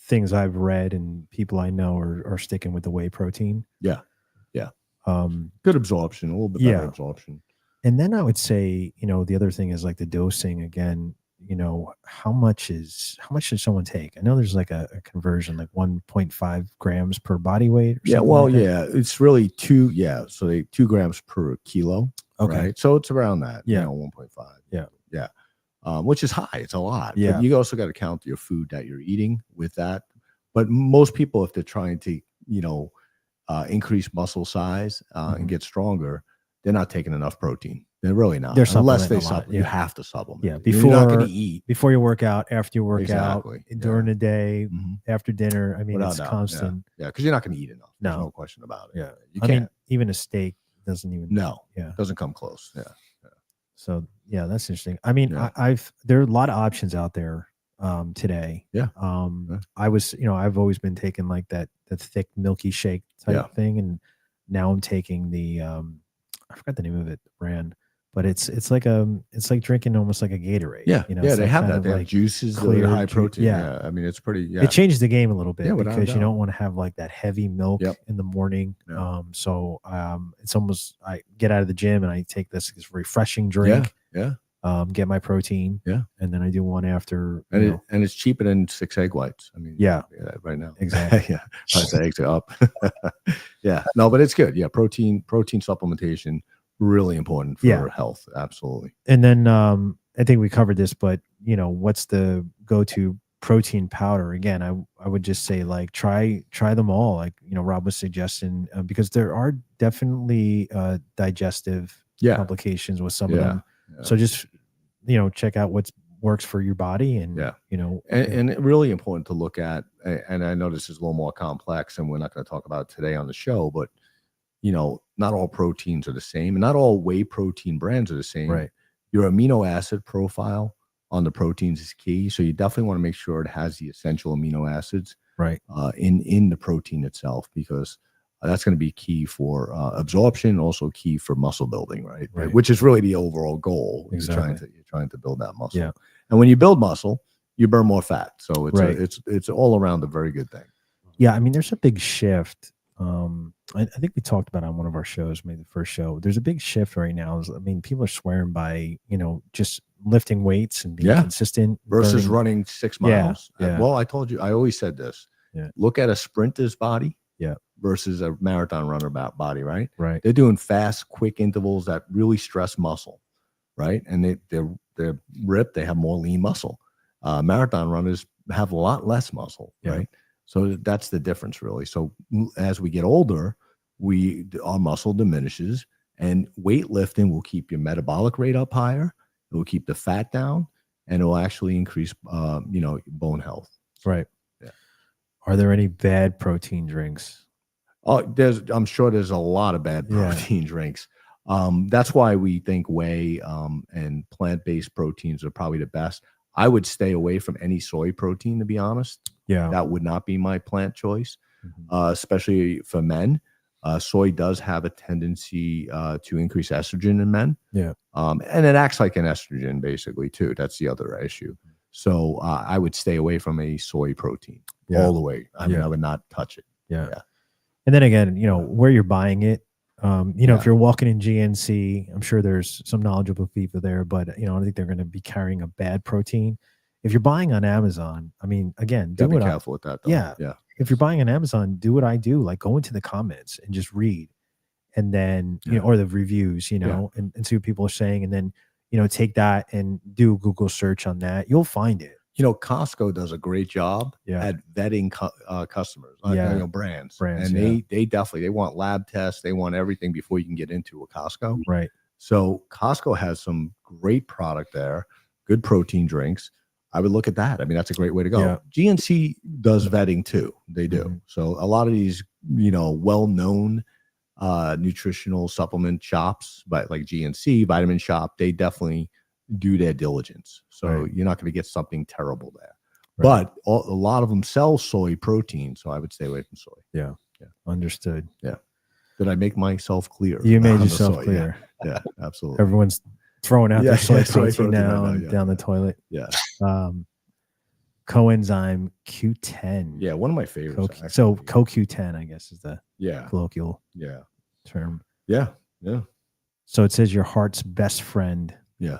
things I've read and people I know are sticking with the whey protein. Yeah. Good absorption, a little bit better absorption. And then I would say, the other thing is like the dosing again. How much should someone take? I know there's like a conversion, like 1.5 grams per body weight. It's really 2. Yeah. So 2 grams per kilo. Okay. Right? So it's around that, 1.5. Yeah. Which is high. It's a lot. Yeah. But you also got to count your food that you're eating with that. But most people, if they're trying to, increase muscle size and get stronger, they're not taking enough protein. They're really not. Unless they supplement. You have to supplement. Yeah. You're not going to eat. Before you work out, after you work out, during the day, after dinner. I mean, it's constant. Yeah. Because you're not going to eat enough. There's no question about it. Yeah. You can't. Mean, even a steak doesn't even. No. Yeah. Doesn't come close. Yeah. So that's interesting. I mean, there are a lot of options out there today. Yeah. I was, I've always been taking like the thick milky shake type thing, and now I'm taking the I forgot the name of it, brand, but it's like drinking almost like a Gatorade. Yeah, It's they that have kind that. of They have like juices that clear are high protein. Yeah. I mean, it's pretty. Yeah, it changes the game a little bit without a because you doubt. don't want to have like that heavy milk in the morning. So it's almost, I get out of the gym and I take this refreshing drink. Get my protein. And then I do one after. And it's cheaper than 6 egg whites. I mean, right now. Exactly. Price of eggs are up. No, but it's good. Protein supplementation, really important for health. Absolutely. And then I think we covered this, but what's the go-to protein powder? Again, I would just say like try them all, like Rob was suggesting, because there are definitely digestive complications with some of them. So just check out what works for your body, and and really important to look at. And I know this is a little more complex, and we're not going to talk about it today on the show, but not all proteins are the same, and not all whey protein brands are the same. Right. Your amino acid profile on the proteins is key, so you definitely want to make sure it has the essential amino acids in the protein itself, because that's going to be key for absorption, also key for muscle building, right? Which is really the overall goal. Exactly. You're trying to build that muscle. And when you build muscle, you burn more fat, so it's all around a very good thing. I mean, there's a big shift. I think we talked about it on one of our shows, maybe the first show. There's a big shift right now. I mean, people are swearing by just lifting weights and being consistent versus running 6 miles. Well, I told you, I always said this. Look at a sprinter's body versus a marathon runner body, right? They're doing fast, quick intervals that really stress muscle, right? And they're ripped. They have more lean muscle. Marathon runners have a lot less muscle, right? So that's the difference, really. So as we get older, our muscle diminishes, and weightlifting will keep your metabolic rate up higher. It will keep the fat down, and it will actually increase, bone health. Right. Are there any bad protein drinks? Oh, I'm sure there's a lot of bad protein drinks. That's why we think whey and plant-based proteins are probably the best. I would stay away from any soy protein, to be honest. That would not be my plant choice, especially for men. Soy does have a tendency to increase estrogen in men. And it acts like an estrogen, basically, too. That's the other issue. So I would stay away from a soy protein all the way. I mean, I would not touch it. And then again, where you're buying it, if you're walking in GNC, I'm sure there's some knowledgeable people there, but I don't think they're going to be carrying a bad protein. If you're buying on Amazon, I mean, again, be careful with that, though. If you're buying on Amazon, do what I do, like go into the comments and just read, and then or the reviews, and see what people are saying, and then take that and do a Google search on that. You'll find it. Costco does a great job at vetting customers, brands. And they definitely want lab tests. They want everything before you can get into a Costco. Right. So Costco has some great product there, good protein drinks. I would look at that. I mean, that's a great way to go. GNC does vetting too. They do. So a lot of these, well-known nutritional supplement shops, but like GNC, Vitamin Shop, they definitely do their diligence. So you're not going to get something terrible there. But a lot of them sell soy protein, so I would stay away from soy. Yeah. Understood. Yeah. Did I make myself clear? You made yourself clear. Yeah, absolutely. Everyone's throwing out their soy protein now down the toilet. Coenzyme Q10. Yeah, one of my favorites. So CoQ10, I guess, is the colloquial term. Yeah. So it says your heart's best friend. Yeah.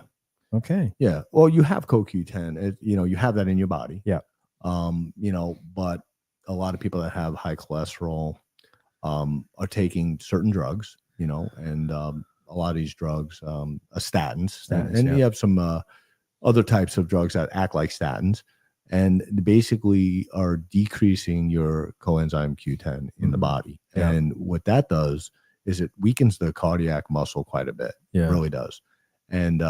Okay. Yeah. Well, you have CoQ10. You have that in your body. Yeah. But a lot of people that have high cholesterol are taking certain drugs, and a lot of these drugs are statins. And you have some other types of drugs that act like statins, and basically are decreasing your coenzyme Q10 in the body. And what that does is it weakens the cardiac muscle quite a bit. It really does. And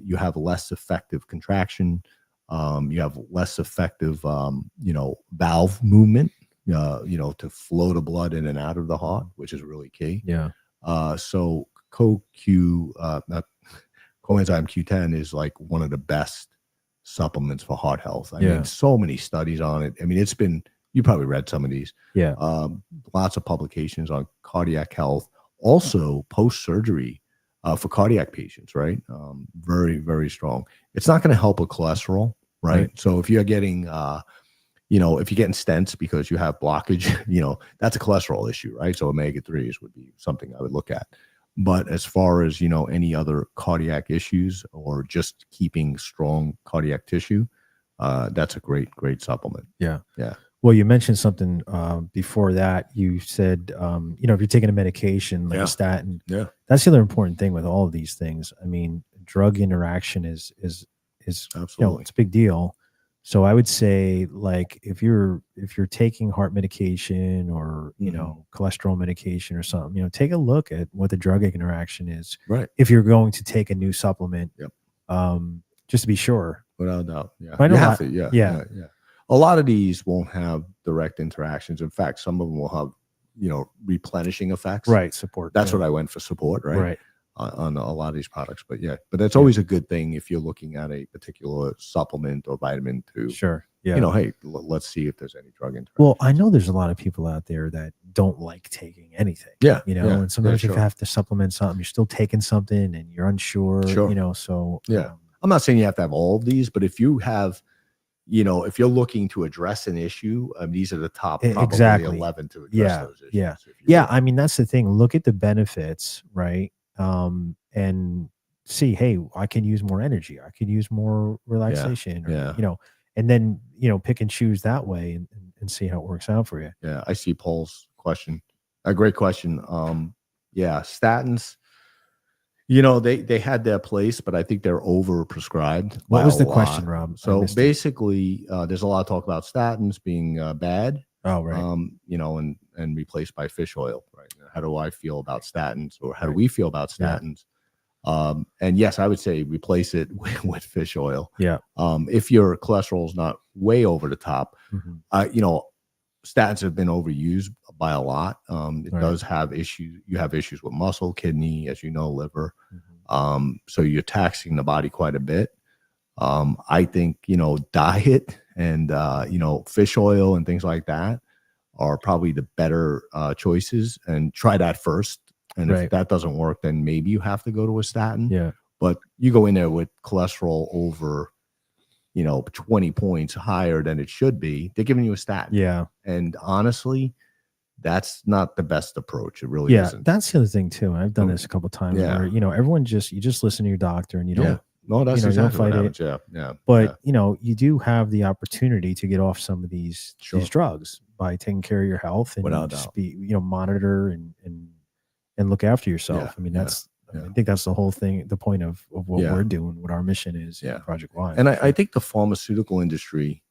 you have less effective contraction. You have less effective, valve movement, to flow the blood in and out of the heart, which is really key. So coenzyme Q10 is like one of the best supplements for heart health. I mean, so many studies on it. I mean, it's been, you probably read some of these. Yeah. Lots of publications on cardiac health, also post-surgery for cardiac patients, right? Very, very strong. It's not going to help with cholesterol, right? So if you're getting, if you're getting stents because you have blockage, that's a cholesterol issue, right? So omega-3s would be something I would look at. But as far as, any other cardiac issues or just keeping strong cardiac tissue, that's a great, great supplement. Yeah. Yeah. Well, you mentioned something before that. You said, if you're taking a medication like a statin, that's the other important thing with all of these things. I mean, drug interaction is absolutely, it's a big deal. So I would say, like, if you're taking heart medication or cholesterol medication or something, take a look at what the drug interaction is. Right. If you're going to take a new supplement, just to be sure. Without a doubt. Yeah. I know you have to. Yeah. A lot of these won't have direct interactions. In fact, some of them will have, replenishing effects. Right. Support. That's what I went for, support, right? Right. On a lot of these products. But that's always a good thing if you're looking at a particular supplement or vitamin to, hey, let's see if there's any drug interaction. Well, I know there's a lot of people out there that don't like taking anything. And sometimes if you have to supplement something, you're still taking something and you're unsure, so. I'm not saying you have to have all of these, but if you have, if you're looking to address an issue, these are the top probably 11 to address those issues. Yeah. I mean, that's the thing. Look at the benefits, right? And see, hey, I can use more energy. I can use more relaxation, and then, pick and choose that way and see how it works out for you. Yeah. I see Paul's question. A great question. Statins, they had their place, but I think they're over prescribed. What was the question, Rob? So basically, there's a lot of talk about statins being bad. Oh, right. And replaced by fish oil, right? How do I feel about statins, or how do we feel about statins? And yes, I would say replace it with fish oil. Yeah. If your cholesterol is not way over the top, statins have been overused by a lot. It does have issues. You have issues with muscle, kidney, as you know, liver. So you're taxing the body quite a bit. I think, diet and, fish oil and things like that are probably the better choices, and try that first. And if that doesn't work, then maybe you have to go to a statin. Yeah. But you go in there with cholesterol over, 20 points higher than it should be, they're giving you a statin. Yeah. And honestly, that's not the best approach. It really isn't. That's the other thing too. I've done this a couple of times where, everyone you just listen to your doctor and you don't, no, that's exactly what happens. Yeah. But you do have the opportunity to get off some of these drugs by taking care of your health and just be, monitor and look after yourself. I mean, that's, I think that's the whole thing, the point of what we're doing, what our mission is, Project Y. And I think the pharmaceutical industry,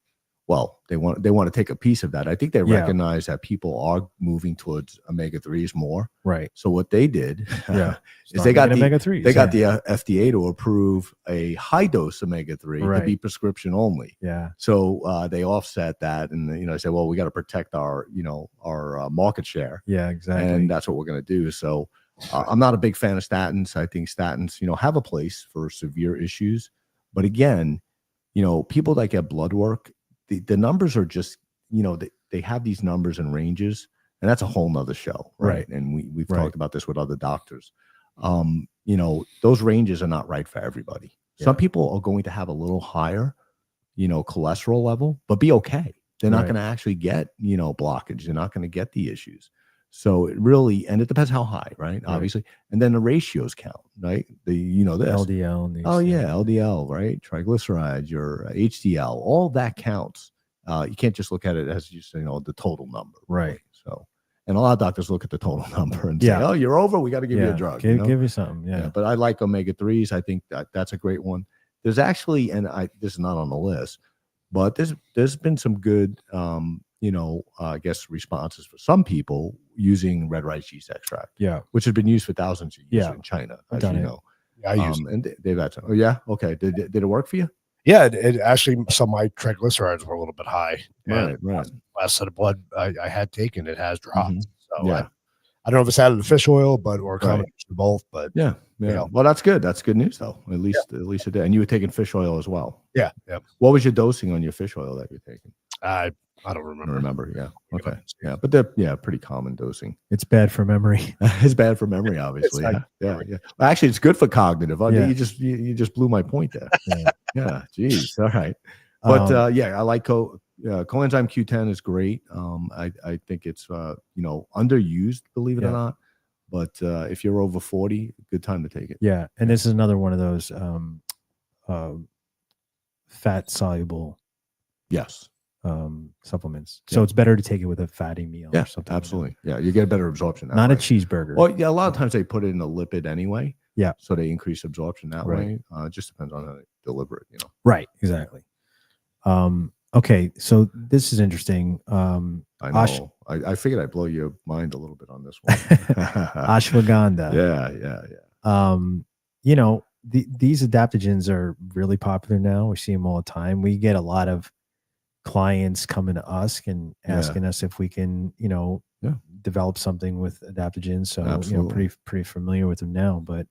well, they want to take a piece of that. I think they recognize that people are moving towards omega-3s more. Right. So what they did is they got the omega-3s. They got the FDA to approve a high dose omega-3 to be prescription only. Yeah. So they offset that, and they say, well, we got to protect our market share. Yeah, exactly. And that's what we're going to do. So I'm not a big fan of statins. I think statins, have a place for severe issues, but again, people that get blood work, the numbers are just, they have these numbers and ranges, and that's a whole nother show. Right. And we've talked about this with other doctors. Those ranges are not right for everybody. Some people are going to have a little higher, cholesterol level, but be okay. They're not going to actually get, blockage. They're not going to get the issues. So it really, and it depends how high, right? Obviously. And then the ratios count, right? This. LDL. And LDL, right? Triglycerides, your HDL, all that counts. You can't just look at it as just, the total number. Right. So, and a lot of doctors look at the total number and say, oh, you're over. We got to give you a drug. Give you something. Yeah. But I like omega-3s. I think that's a great one. There's actually, and this is not on the list, but there's been some good, I guess responses for some people using red rice yeast extract. Yeah. Which has been used for thousands of years in China, as you know. Yeah, I use it. And they've had some. Oh, yeah? Okay. Did it work for you? Yeah, it actually, so my triglycerides were a little bit high. Right. Last set of blood I had taken, it has dropped. So I don't know if it's added to fish oil, but or a combination of both. But yeah. You know. Well, that's good. That's good news, though. At least it did. And you were taking fish oil as well. Yeah. What was your dosing on your fish oil that you're taking? I don't I remember. remember. Yeah. Okay. Yeah, but they're pretty common dosing. It's bad for memory. It's bad for memory, obviously. Yeah. Well, actually, it's good for cognitive. You just blew my point there. Yeah. Geez. All right. But I like coenzyme Q10 is great. I think it's underused, believe it or not. But if you're over 40, good time to take it. Yeah, and this is another one of those fat soluble supplements. So it's better to take it with a fatty meal. Yeah, or something. absolutely. Yeah, you get a better absorption. That Not way. a cheeseburger. Well, yeah, a lot of times they put it in a lipid anyway. Yeah. So they increase absorption that way. It just depends on how they deliver it, Right, exactly. Okay, so this is interesting. I know. I figured I'd blow your mind a little bit on this one. Ashwagandha. Yeah. These adaptogens are really popular now. We see them all the time. We get a lot of clients coming to us and asking us if we can, develop something with adaptogens. So, pretty familiar with them now. But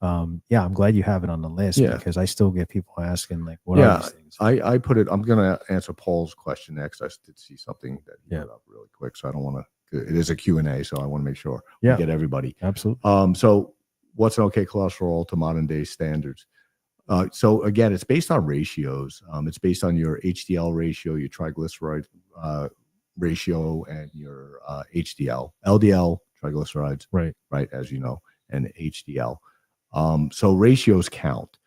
I'm glad you have it on the list because I still get people asking like, what are these things? I put it, I'm going to answer Paul's question next. I did see something that he put up really quick. So I don't want to, it is a Q&A. So I want to make sure we get everybody. Absolutely. So what's an okay cholesterol to modern day standards? So again, it's based on ratios. It's based on your HDL ratio, your triglyceride ratio, and your HDL, LDL, triglycerides, right, as you know, and HDL. So ratios count.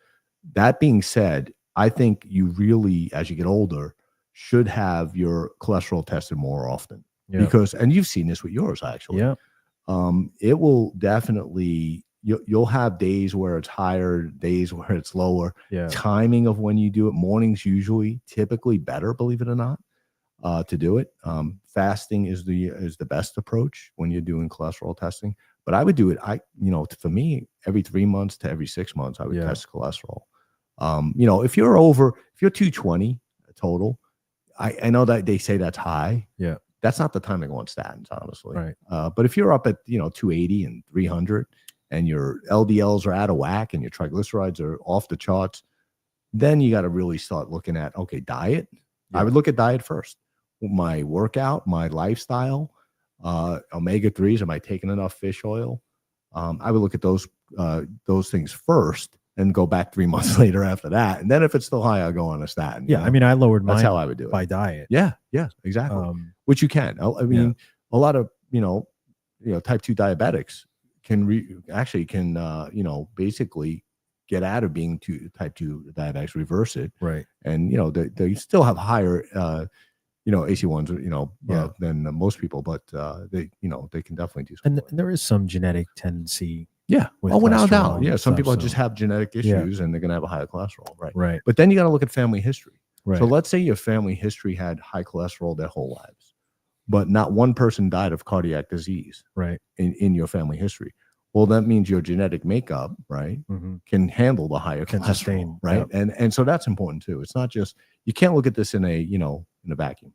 That being said, I think you really, as you get older, should have your cholesterol tested more often because, and you've seen this with yours actually. It will definitely, you'll have days where it's higher, days where it's lower. Timing of when you do it, mornings usually typically better, believe it or not, to do it. Fasting is the best approach when you're doing cholesterol testing. But I would do it. For me, every 3 months to every 6 months, I would test cholesterol. If you're 220 total, I know that they say that's high. That's not the time to go on statins, honestly. But if you're up at 280 and 300, and your LDLs are out of whack, and your triglycerides are off the charts, then you got to really start looking at diet. I would look at diet first. My workout, my lifestyle. Omega-3s, am I taking enough fish oil? I would look at those things first and go back 3 months later after that. And then if it's still high, I'll go on a statin. I mean, I lowered mine. That's how I would do it. By diet. Yeah, exactly. Which you can. I mean, a lot of, type 2 diabetics can basically get out of being type 2 diabetics, reverse it. Right. And, they still have higher, AC1s, than most people, but they can definitely do something. And there is some genetic tendency. Without doubt. Yeah. Some people just have genetic issues and they're going to have a higher cholesterol. Right. But then you got to look at family history. So let's say your family history had high cholesterol their whole lives, but not one person died of cardiac disease. In your family history. Well, that means your genetic makeup, can handle the higher cholesterol, right? And so that's important too. It's not just, you can't look at this in a vacuum.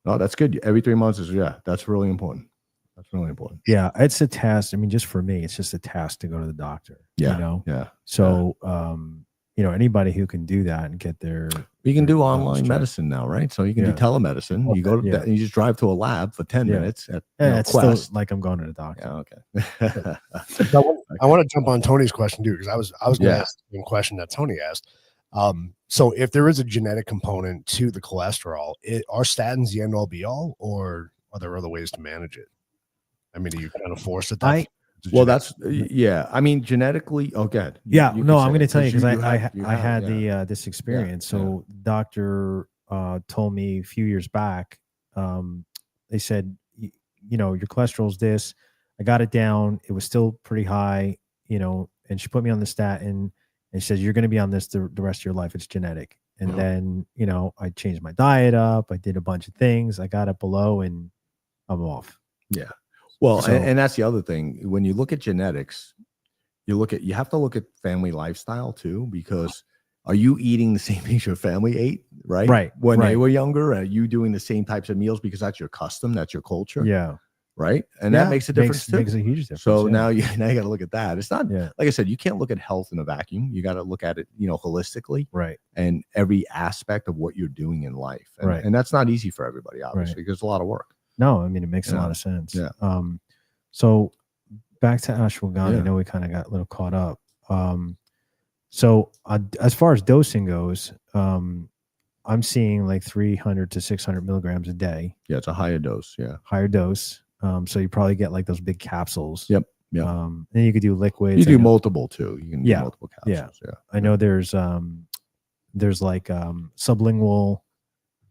No, that's good. Every 3 months that's really important. That's really important. Yeah, it's a task. I mean, just for me, it's just a task to go to the doctor. So, anybody who can do that and get their, you can do online medicine now, right? So you can do telemedicine. You go to you just drive to a lab for 10 minutes. It's still like I'm going to the doctor. I want to jump on Tony's question too, because I was going to ask the same question that Tony asked. So if there is a genetic component to the cholesterol, are statins the end all be all, or are there other ways to manage it? I mean, are you kind of forced at that? I mean, genetically, good. I'm going to tell you because I had this experience. So doctor told me a few years back, they said, your cholesterol's this. I got it down. It was still pretty high, and she put me on the statin and she says, you're going to be on this the rest of your life. It's genetic. And then, I changed my diet up. I did a bunch of things. I got it below and I'm off. Yeah. Well, and that's the other thing. When you look at genetics, you have to look at family lifestyle too, because are you eating the same things your family ate, right? Right. When they were younger, are you doing the same types of meals because that's your custom, that's your culture? Yeah. right? And that makes a difference too. Makes a huge difference. So now you got to look at that. It's not like I said, you can't look at health in a vacuum. You got to look at it, holistically, right? And every aspect of what you're doing in life, right? And that's not easy for everybody, obviously, because it's a lot of work. No, I mean it makes a lot of sense. Yeah. So back to ashwagandha. I know we kind of got a little caught up. So as far as dosing goes, I'm seeing like 300 to 600 milligrams a day. Yeah, it's a higher dose. Yeah, higher dose. So you probably get like those big capsules. Yep. Yeah. Then you could do liquids. You do multiple too. You can do multiple capsules. Yeah. I know there's like sublingual,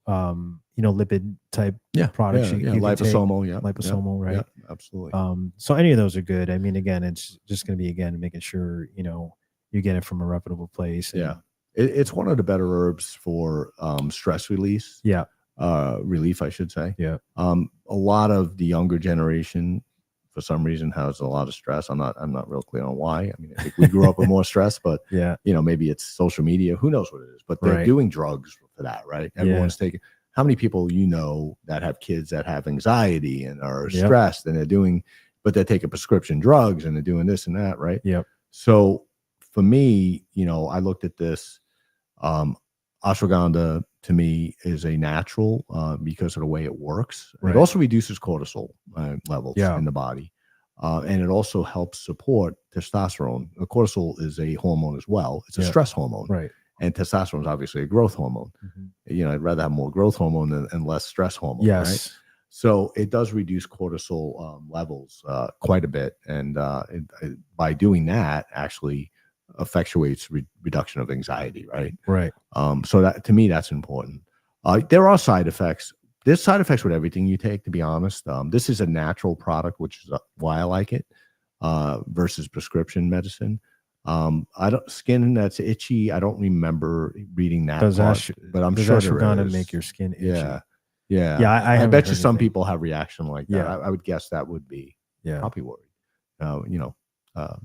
lipid type products. Yeah. Liposomal. Yeah. Liposomal. Right. Yeah, absolutely. So any of those are good. I mean, again, it's just going to be making sure you get it from a reputable place. And, it's one of the better herbs for stress release. Yeah. Relief, I should say. Yeah. A lot of the younger generation, for some reason, has a lot of stress. I'm not real clear on why. I mean, I think we grew up with more stress, but maybe it's social media. Who knows what it is? But they're doing drugs for that, right? Everyone's taking. How many people that have kids that have anxiety and are stressed, and they're taking prescription drugs and they're doing this and that, right? Yep. So for me, I looked at this. Ashwagandha to me is a natural because of the way it works. Right. It also reduces cortisol levels in the body, and it also helps support testosterone. Cortisol is a hormone as well. It's a stress hormone, right? And testosterone is obviously a growth hormone. Mm-hmm. I'd rather have more growth hormone and less stress hormone. Yes. Right? So it does reduce cortisol levels quite a bit, and by doing that, actually effectuates reduction of anxiety, right? So that, to me, that's important. There are side effects. There's side effects with everything you take, to be honest. This is a natural product, which is why I like it, versus prescription medicine. Skin that's itchy, I don't remember reading that part, but I'm sure ashwagandha make your skin itchy? Yeah. I bet you some people have reaction like that. I would guess that would be probably worried.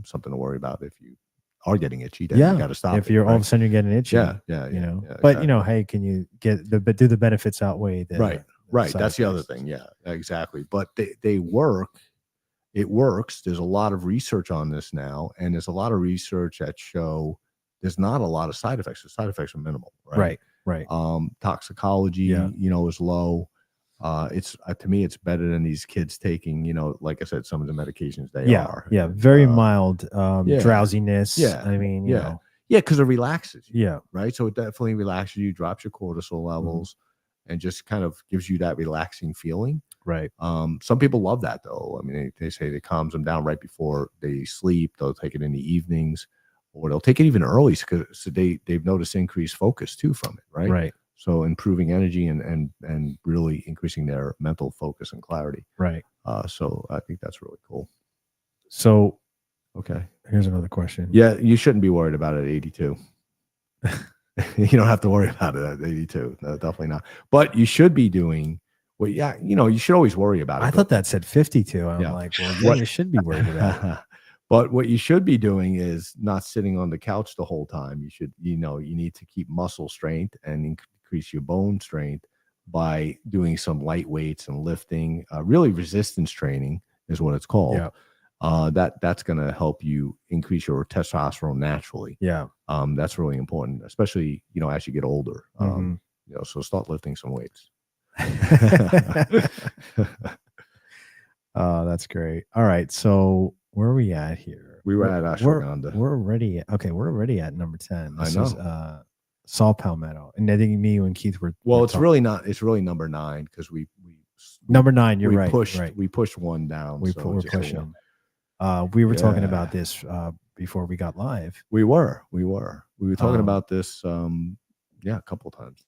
Something to worry about if you are getting itchy, then you got to stop. If you're all of a sudden you're getting itchy, but exactly. Hey, can you do the benefits outweigh the right? That's the other thing. Yeah, exactly. But they work. It works. There's a lot of research on this now, and there's a lot of research that show there's not a lot of side effects. The side effects are minimal, right? Toxicology, is low. It's to me, it's better than these kids taking, like I said, some of the medications they are. Yeah, very mild drowsiness. Yeah, I mean, because it relaxes you. Yeah, right. So it definitely relaxes you, drops your cortisol levels, and just kind of gives you that relaxing feeling. Right. Some people love that though. I mean, they say it calms them down right before they sleep. They'll take it in the evenings, or they'll take it even early because they've noticed increased focus too from it. Right. Right. So improving energy and really increasing their mental focus and clarity. Right. So I think that's really cool. So, okay. Here's another question. Yeah, you shouldn't be worried about it at 82. You don't have to worry about it at 82. No, definitely not. But you should be doing you should always worry about it. I thought that said 52. I'm like, well, you should be worried about it. But what you should be doing is not sitting on the couch the whole time. You should, you need to keep muscle strength and increase your bone strength by doing some light weights and lifting. Really, resistance training is what it's called. Yeah. That's going to help you increase your testosterone naturally. Yeah. That's really important, especially, as you get older. So start lifting some weights. That's great. All right. So where are we at here? We were at ashwagandha. We're already at number 10. This is saw palmetto. And I think me and Keith were it's really not. It's really number 9 because we number 9. You're right. We pushed one down. We're pushing. We were talking about this before we got live. We were talking about this. A couple of times.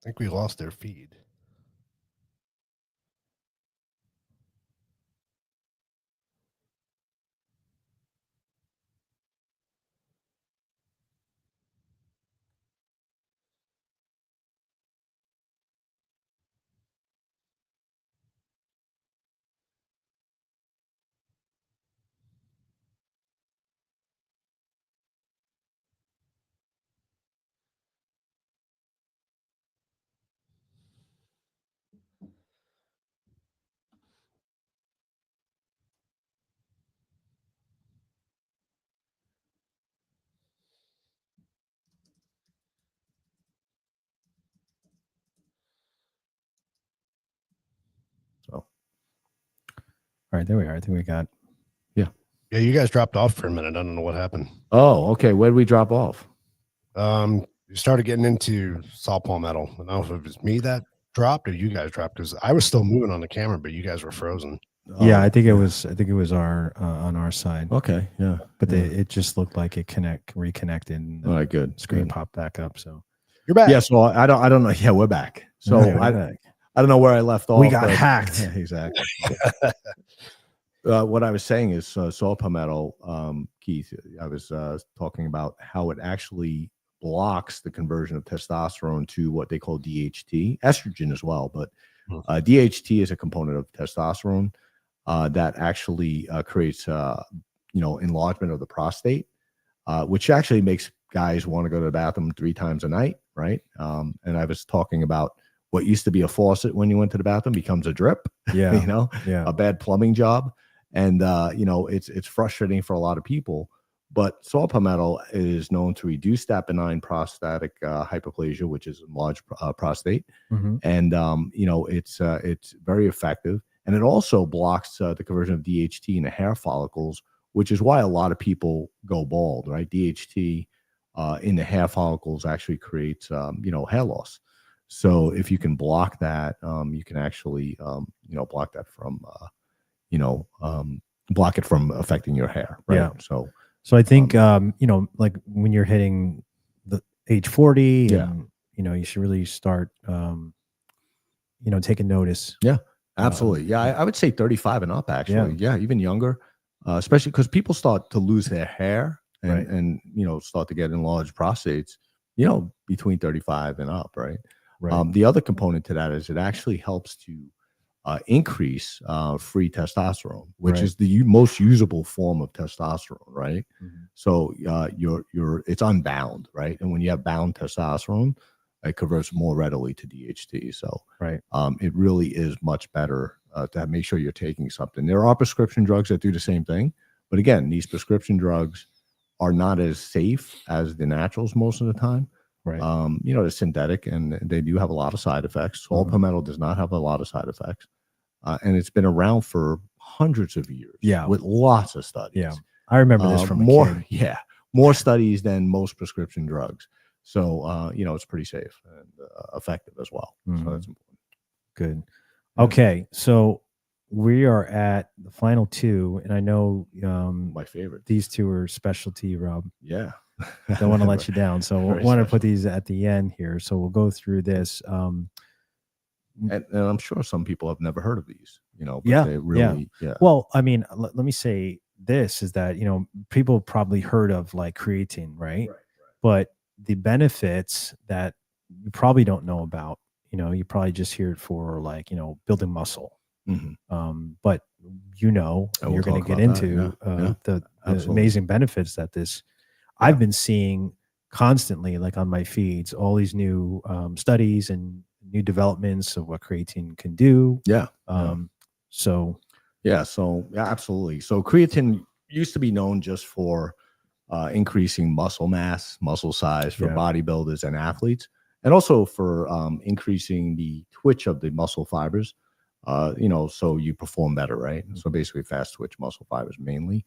think we lost their feed. All right, there we are. I think we got. Yeah. Yeah, you guys dropped off for a minute. I don't know what happened. Oh, okay. Where did we drop off? You started getting into saw palmetto. I don't know if it was me that dropped or you guys dropped, because I was still moving on the camera, but you guys were frozen. Yeah, I think it was. I think it was our on our side. Okay. Yeah. But it just looked like it reconnected. And all right. Good. Screen popped back up. So you're back. Yeah. So I don't know. Yeah, we're back. So I don't know where I left off. We got hacked. Yeah, exactly. What I was saying is saw palmetto, Keith. I was talking about how it actually blocks the conversion of testosterone to what they call DHT, estrogen as well. But DHT is a component of testosterone that actually creates, enlargement of the prostate, which actually makes guys want to go to the bathroom 3 times a night, right? And I was talking about what used to be a faucet when you went to the bathroom becomes a drip. Yeah, a bad plumbing job, and it's frustrating for a lot of people. But saw palmetto is known to reduce that benign prostatic hyperplasia, which is enlarged prostate, and it's very effective. And it also blocks the conversion of DHT into hair follicles, which is why a lot of people go bald, right? DHT in the hair follicles actually creates hair loss. So if you can block that, you can actually block that from block it from affecting your hair, right? Yeah. So I think like when you're hitting the age 40, and you should really start taking notice. Yeah, absolutely. I would say 35 and up, actually. Yeah, even younger, especially because people start to lose their hair and start to get enlarged prostates, between 35 and up, right? The other component to that is it actually helps to increase free testosterone, which is the most usable form of testosterone, right? So it's unbound, right? And when you have bound testosterone, it converts more readily to DHT. So it really is much better to make sure you're taking something. There are prescription drugs that do the same thing, but again, these prescription drugs are not as safe as the naturals most of the time. They're synthetic and they do have a lot of side effects. Saw palmetto does not have a lot of side effects. And it's been around for hundreds of years with lots of studies. Yeah. I remember this from more studies than most prescription drugs. So, it's pretty safe and effective as well. So that's important. Good. Okay. So we are at the final 2, and I know my favorite. These 2 are specialty, Rob. Yeah. Don't want to let you down. So we'll want to put these at the end here. So we'll go through this. And I'm sure some people have never heard of these, but they really, Well, I mean, let me say this is that, people probably heard of like creatine, right? But the benefits that you probably don't know about, you probably just hear it for like, building muscle. But you're going to get into the amazing benefits that this I've been seeing constantly, like on my feeds, all these new studies and new developments of what creatine can do. So absolutely. So creatine used to be known just for increasing muscle mass, muscle size for bodybuilders and athletes, and also for increasing the twitch of the muscle fibers, so you perform better, right? So basically fast twitch muscle fibers mainly.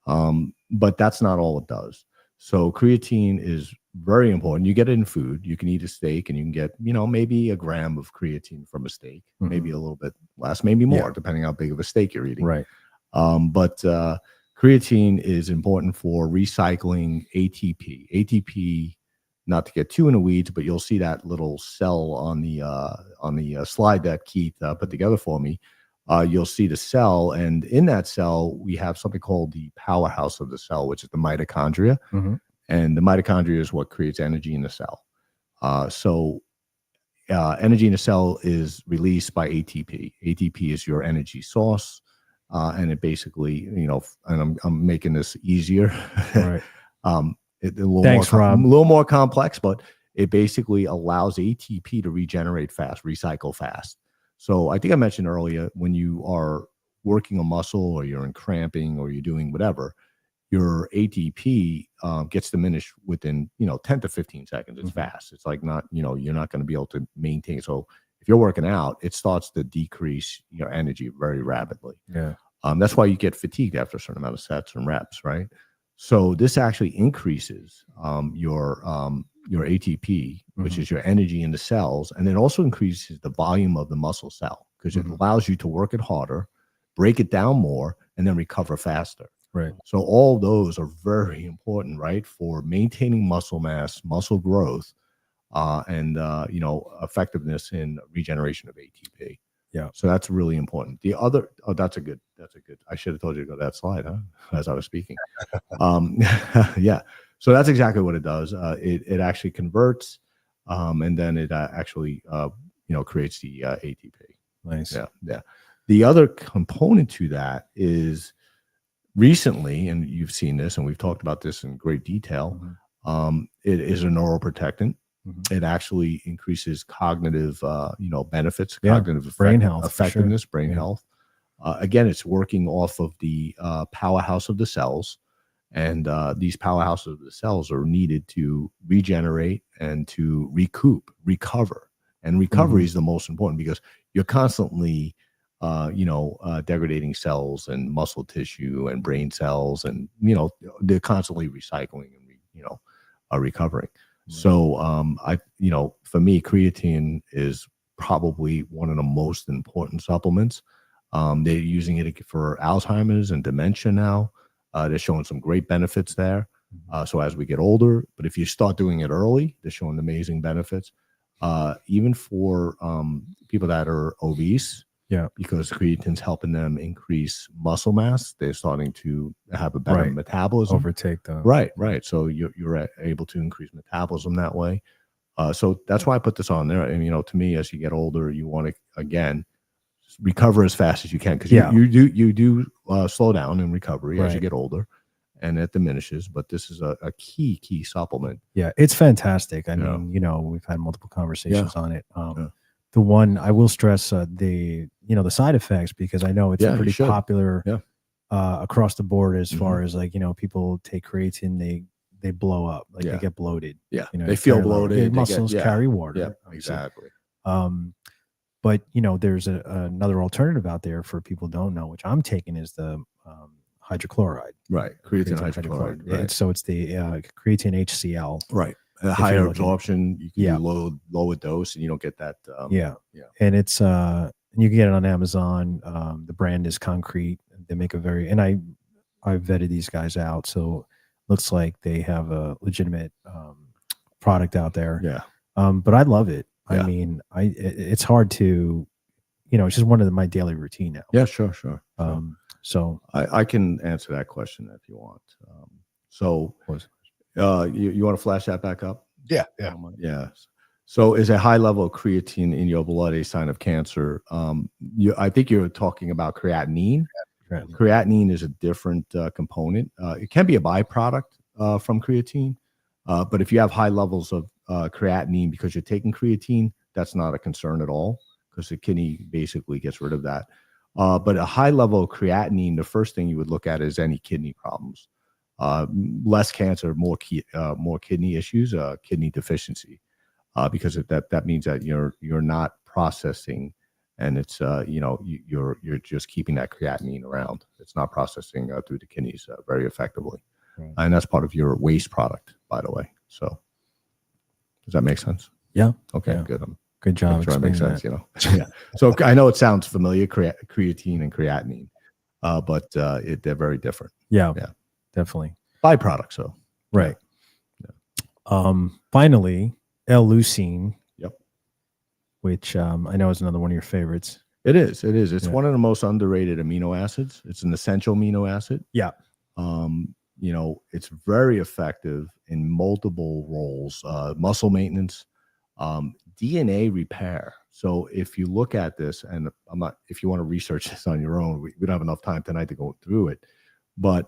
But that's not all it does. So creatine is very important. You get it in food. You can eat a steak and you can get, maybe a gram of creatine from a steak, maybe a little bit less, maybe more, depending how big of a steak you're eating. But creatine is important for recycling ATP. ATP not to get too in the weeds, but you'll see that little cell on the slide that Keith put together for me. You'll see the cell, and in that cell, we have something called the powerhouse of the cell, which is the mitochondria. Mm-hmm. And the mitochondria is what creates energy in the cell. Energy in the cell is released by ATP. ATP is your energy source, and it basically, and I'm making this easier. Right. Thanks, Rob. A little more complex, but it basically allows ATP to regenerate fast, recycle fast. So I think I mentioned earlier, when you are working a muscle or you're in cramping or you're doing whatever, your ATP gets diminished within 10 to 15 seconds. It's fast. It's like not, you're not going to be able to maintain. So if you're working out, it starts to decrease your energy very rapidly. Yeah. That's why you get fatigued after a certain amount of sets and reps, right? So this actually increases your ATP, which is your energy in the cells, and it also increases the volume of the muscle cell because it allows you to work it harder, break it down more, and then recover faster. Right. So all those are very important, right, for maintaining muscle mass, muscle growth, and effectiveness in regeneration of ATP. Yeah. So that's really important. The other, that's a good. I should have told you to go to that slide, huh? As I was speaking. Yeah. So that's exactly what it does. It actually converts, and then it actually creates the ATP. Nice. Yeah. Yeah. The other component to that is recently, and you've seen this, and we've talked about this in great detail. It is a neuroprotectant. It actually increases cognitive, benefits, cognitive brain health, effectiveness, brain health. Again, it's working off of the powerhouse of the cells, and these powerhouses of the cells are needed to regenerate and to recover. And recovery is the most important because you're constantly, degrading cells and muscle tissue and brain cells, and they're constantly recycling and recovering. So, for me, creatine is probably one of the most important supplements. They're using it for Alzheimer's and dementia now. They're showing some great benefits there. So as we get older, but if you start doing it early, they're showing amazing benefits. Even for people that are obese, because creatine's helping them increase muscle mass. They're starting to have a better metabolism. Overtake them. Right. So you're able to increase metabolism that way. So that's why I put this on there. And, to me, as you get older, you want to, again, recover as fast as you can, because you do slow down in recovery as you get older, and it diminishes. But this is a key supplement. Yeah, it's fantastic. I mean, we've had multiple conversations on it. The one I will stress the side effects, because I know it's pretty popular across the board as far as people take creatine, they blow up, they get bloated. Yeah, they feel bloated. Muscles carry water. Yeah, exactly. But there's another alternative out there for people who don't know, which I'm taking, is the hydrochloride. Right, creatine hydrochloride. Right. So it's the creatine HCl. Right. A higher absorption, you can do lower dose, and you don't get that. And it's you can get it on Amazon. The brand is Concrete. They make I've vetted these guys out, so looks like they have a legitimate product out there. Yeah. But I love it. I mean, it's hard to, it's just one of my daily routine now. Yeah, sure. So I can answer that question if you want. You want to flash that back up? Yeah. So is a high level of creatine in your blood a sign of cancer? I think you're talking about creatinine. Creatinine is a different component. It can be a byproduct from creatine, but if you have high levels of creatinine because you're taking creatine, that's not a concern at all, because the kidney basically gets rid of that. But a high level of creatinine, the first thing you would look at is any kidney problems. Less cancer, more kidney issues, kidney deficiency, because that means that you're not processing, and it's you're just keeping that creatinine around. It's not processing through the kidneys very effectively, and that's part of your waste product, by the way. So does that make sense? Yeah. Okay. Yeah. Good. Good job. Sure, it makes sense. Yeah. So I know it sounds familiar, creatine and creatinine, but they're very different. Yeah. Definitely byproducts. So right. Finally, L-Leucine. Yep. Which I know is another one of your favorites. It is. It is. It's one of the most underrated amino acids. It's an essential amino acid. Yeah. It's very effective in multiple roles, muscle maintenance, DNA repair. So if you look at this, and if you want to research this on your own, we don't have enough time tonight to go through it, but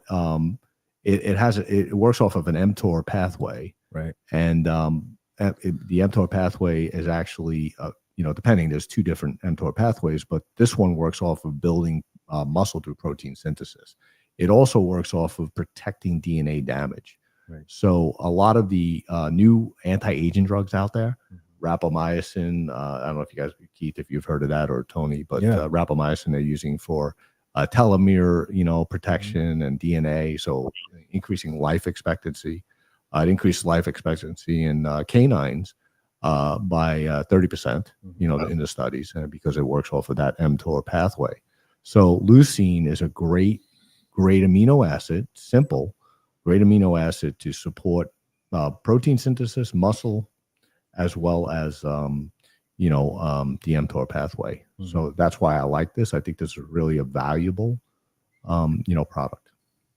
it works off of an mTOR pathway. Right. And the mTOR pathway is actually, depending, there's two different mTOR pathways, but this one works off of building muscle through protein synthesis. It also works off of protecting DNA damage. Right. So a lot of the new anti-aging drugs out there, rapamycin, I don't know if you guys, Keith, if you've heard of that, or Tony, but rapamycin they're using for telomere, protection and DNA. So increasing life expectancy. It increased life expectancy in canines by 30%, in the studies, because it works off of that mTOR pathway. So leucine is a great amino acid, great amino acid to support protein synthesis, muscle, as well as the mTOR pathway. So that's why I like this. I think this is really a valuable product.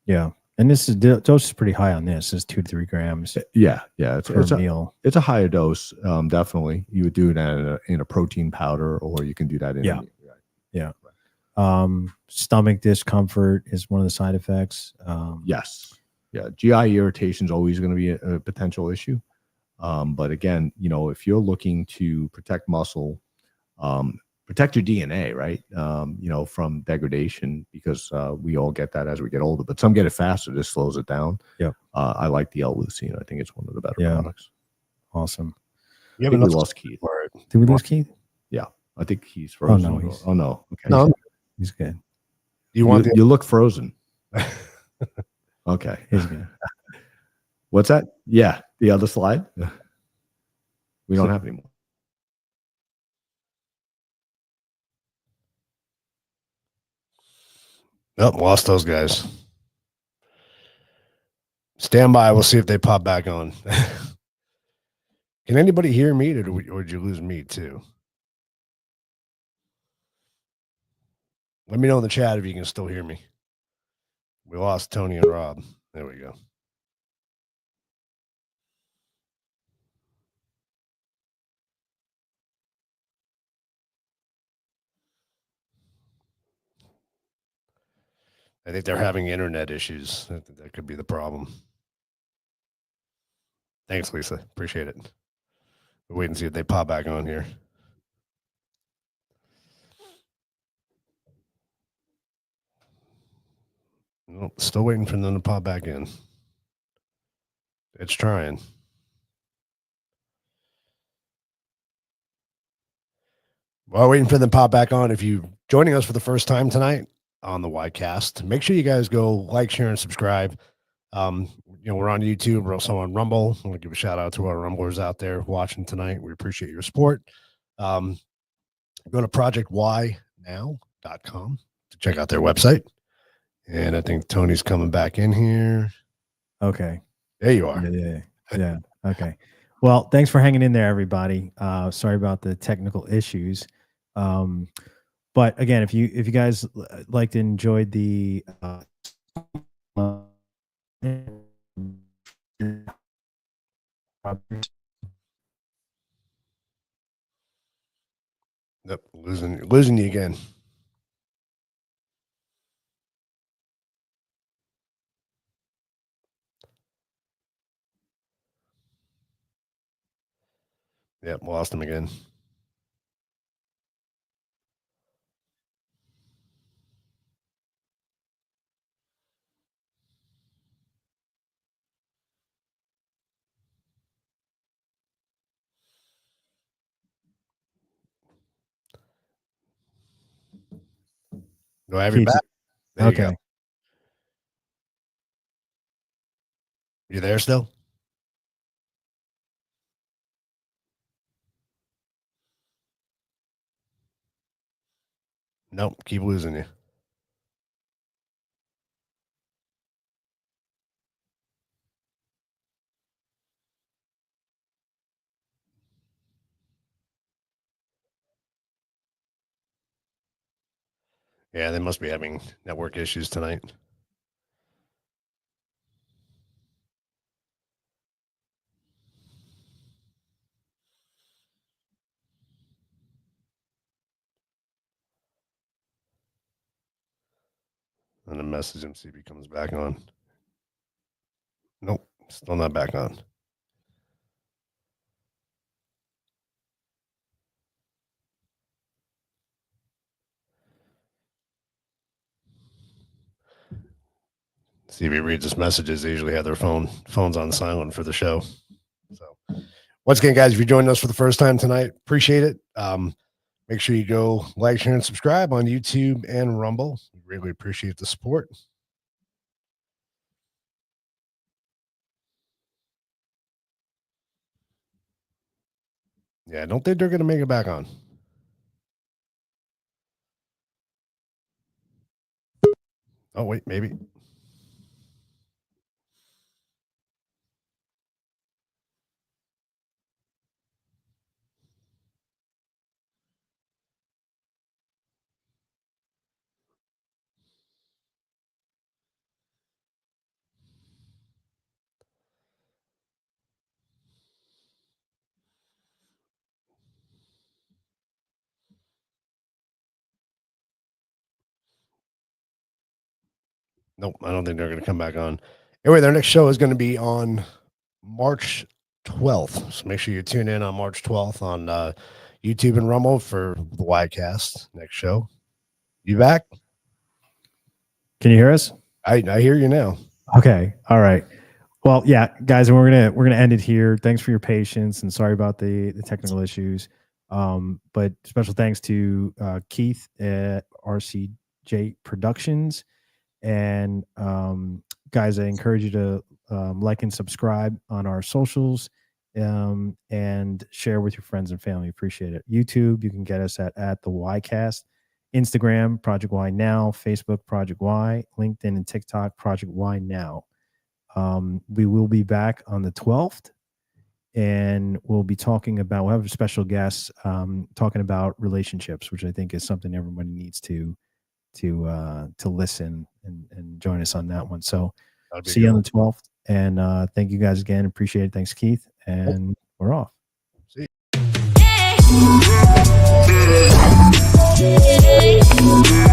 Yeah. And this is dose is pretty high on this. It's 2 to 3 grams. Yeah. It's a meal. It's a higher dose. Definitely, you would do that in a protein powder, or you can do that in a meal. Yeah. Stomach discomfort is one of the side effects. Yes. Yeah. GI irritation is always going to be a potential issue. But again, if you're looking to protect muscle, protect your DNA, right? From degradation, because we all get that as we get older, but some get it faster. This slows it down. Yeah. I like the L-Leucine. I think it's one of the better products. Awesome. I think we lost Keith. Did we lose Keith? Yeah. I think he's frozen. Oh, no. Okay. No, he's good. You look frozen. Okay. He's good. What's that? Yeah. The other slide. We don't have any more. Nope, lost those guys. Stand by. We'll see if they pop back on. Can anybody hear me, or did you lose me too? Let me know in the chat if you can still hear me. We lost Tony and Rob. There we go. I think they're having internet issues. That could be the problem. Thanks, Lisa. Appreciate it. We'll wait and see if they pop back on here. Nope, still waiting for them to pop back in. It's trying. While waiting for them to pop back on, if you're joining us for the first time tonight on the Ycast, make sure you guys go like, share, and subscribe. We're on YouTube. We're also on Rumble. I want to give a shout out to our Rumblers out there watching tonight. We appreciate your support. Go to projectYnow.com to check out their website. And I think Tony's coming back in here. Okay. There you are. Yeah. Okay. Well, thanks for hanging in there, everybody. Sorry about the technical issues. But again, if you guys liked and enjoyed the Yep, losing you again. Yep, lost him again. Do I have you back? There okay. You go. You there still? Nope, keep losing you. Yeah, they must be having network issues tonight. And then message him, see if he comes back on. Nope, still not back on. See if he reads his messages. They usually have their phones on silent for the show. So once again, guys, if you're joining us for the first time tonight, appreciate it. Make sure you go like, share, and subscribe on YouTube and Rumble. We really appreciate the support. Yeah, I don't think they're going to make it back on. Oh, wait, maybe. Nope, I don't think they're going to come back on. Anyway, their next show is going to be on March 12th. So make sure you tune in on March 12th on YouTube and Rumble for the Ydcast next show. You back? Can you hear us? I hear you now. Okay. All right. Well, yeah, guys, we're gonna end it here. Thanks for your patience and sorry about the technical issues. But special thanks to Keith at RCJ Productions. And guys, I encourage you to like and subscribe on our socials and share with your friends and family. Appreciate it. YouTube, you can get us at the Ycast. Instagram, Project Y Now. Facebook, Project Y. LinkedIn and TikTok, Project Y Now. We will be back on the 12th, and we'll be talking about, we'll have a special guest talking about relationships, which I think is something everybody needs to listen and join us on that one. So see you on the 12th. And thank you guys again. Appreciate it. Thanks, Keith. And we're off. See you.